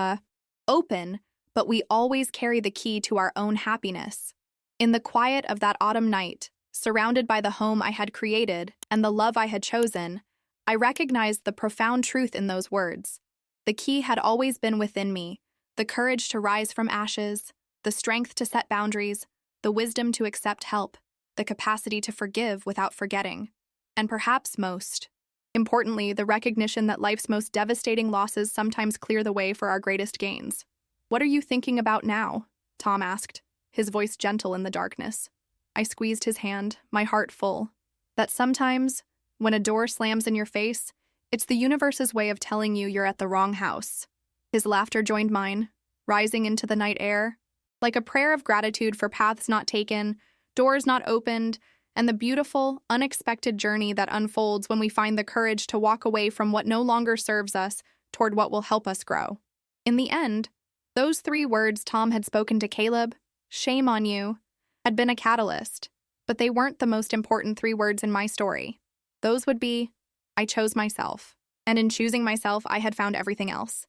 Speaker 1: open, but we always carry the key to our own happiness. In the quiet of that autumn night, surrounded by the home I had created and the love I had chosen, I recognized the profound truth in those words. The key had always been within me, the courage to rise from ashes, the strength to set boundaries, the wisdom to accept help, the capacity to forgive without forgetting, and perhaps most importantly, the recognition that life's most devastating losses sometimes clear the way for our greatest gains. "What are you thinking about now?" Tom asked, his voice gentle in the darkness. I squeezed his hand, my heart full. That sometimes, when a door slams in your face, it's the universe's way of telling you you're at the wrong house. His laughter joined mine, rising into the night air, like a prayer of gratitude for paths not taken, doors not opened, and the beautiful, unexpected journey that unfolds when we find the courage to walk away from what no longer serves us toward what will help us grow. In the end, those 3 words Tom had spoken to Caleb, "Shame on you," had been a catalyst, but they weren't the most important 3 words in my story. Those would be, I chose myself, and in choosing myself, I had found everything else.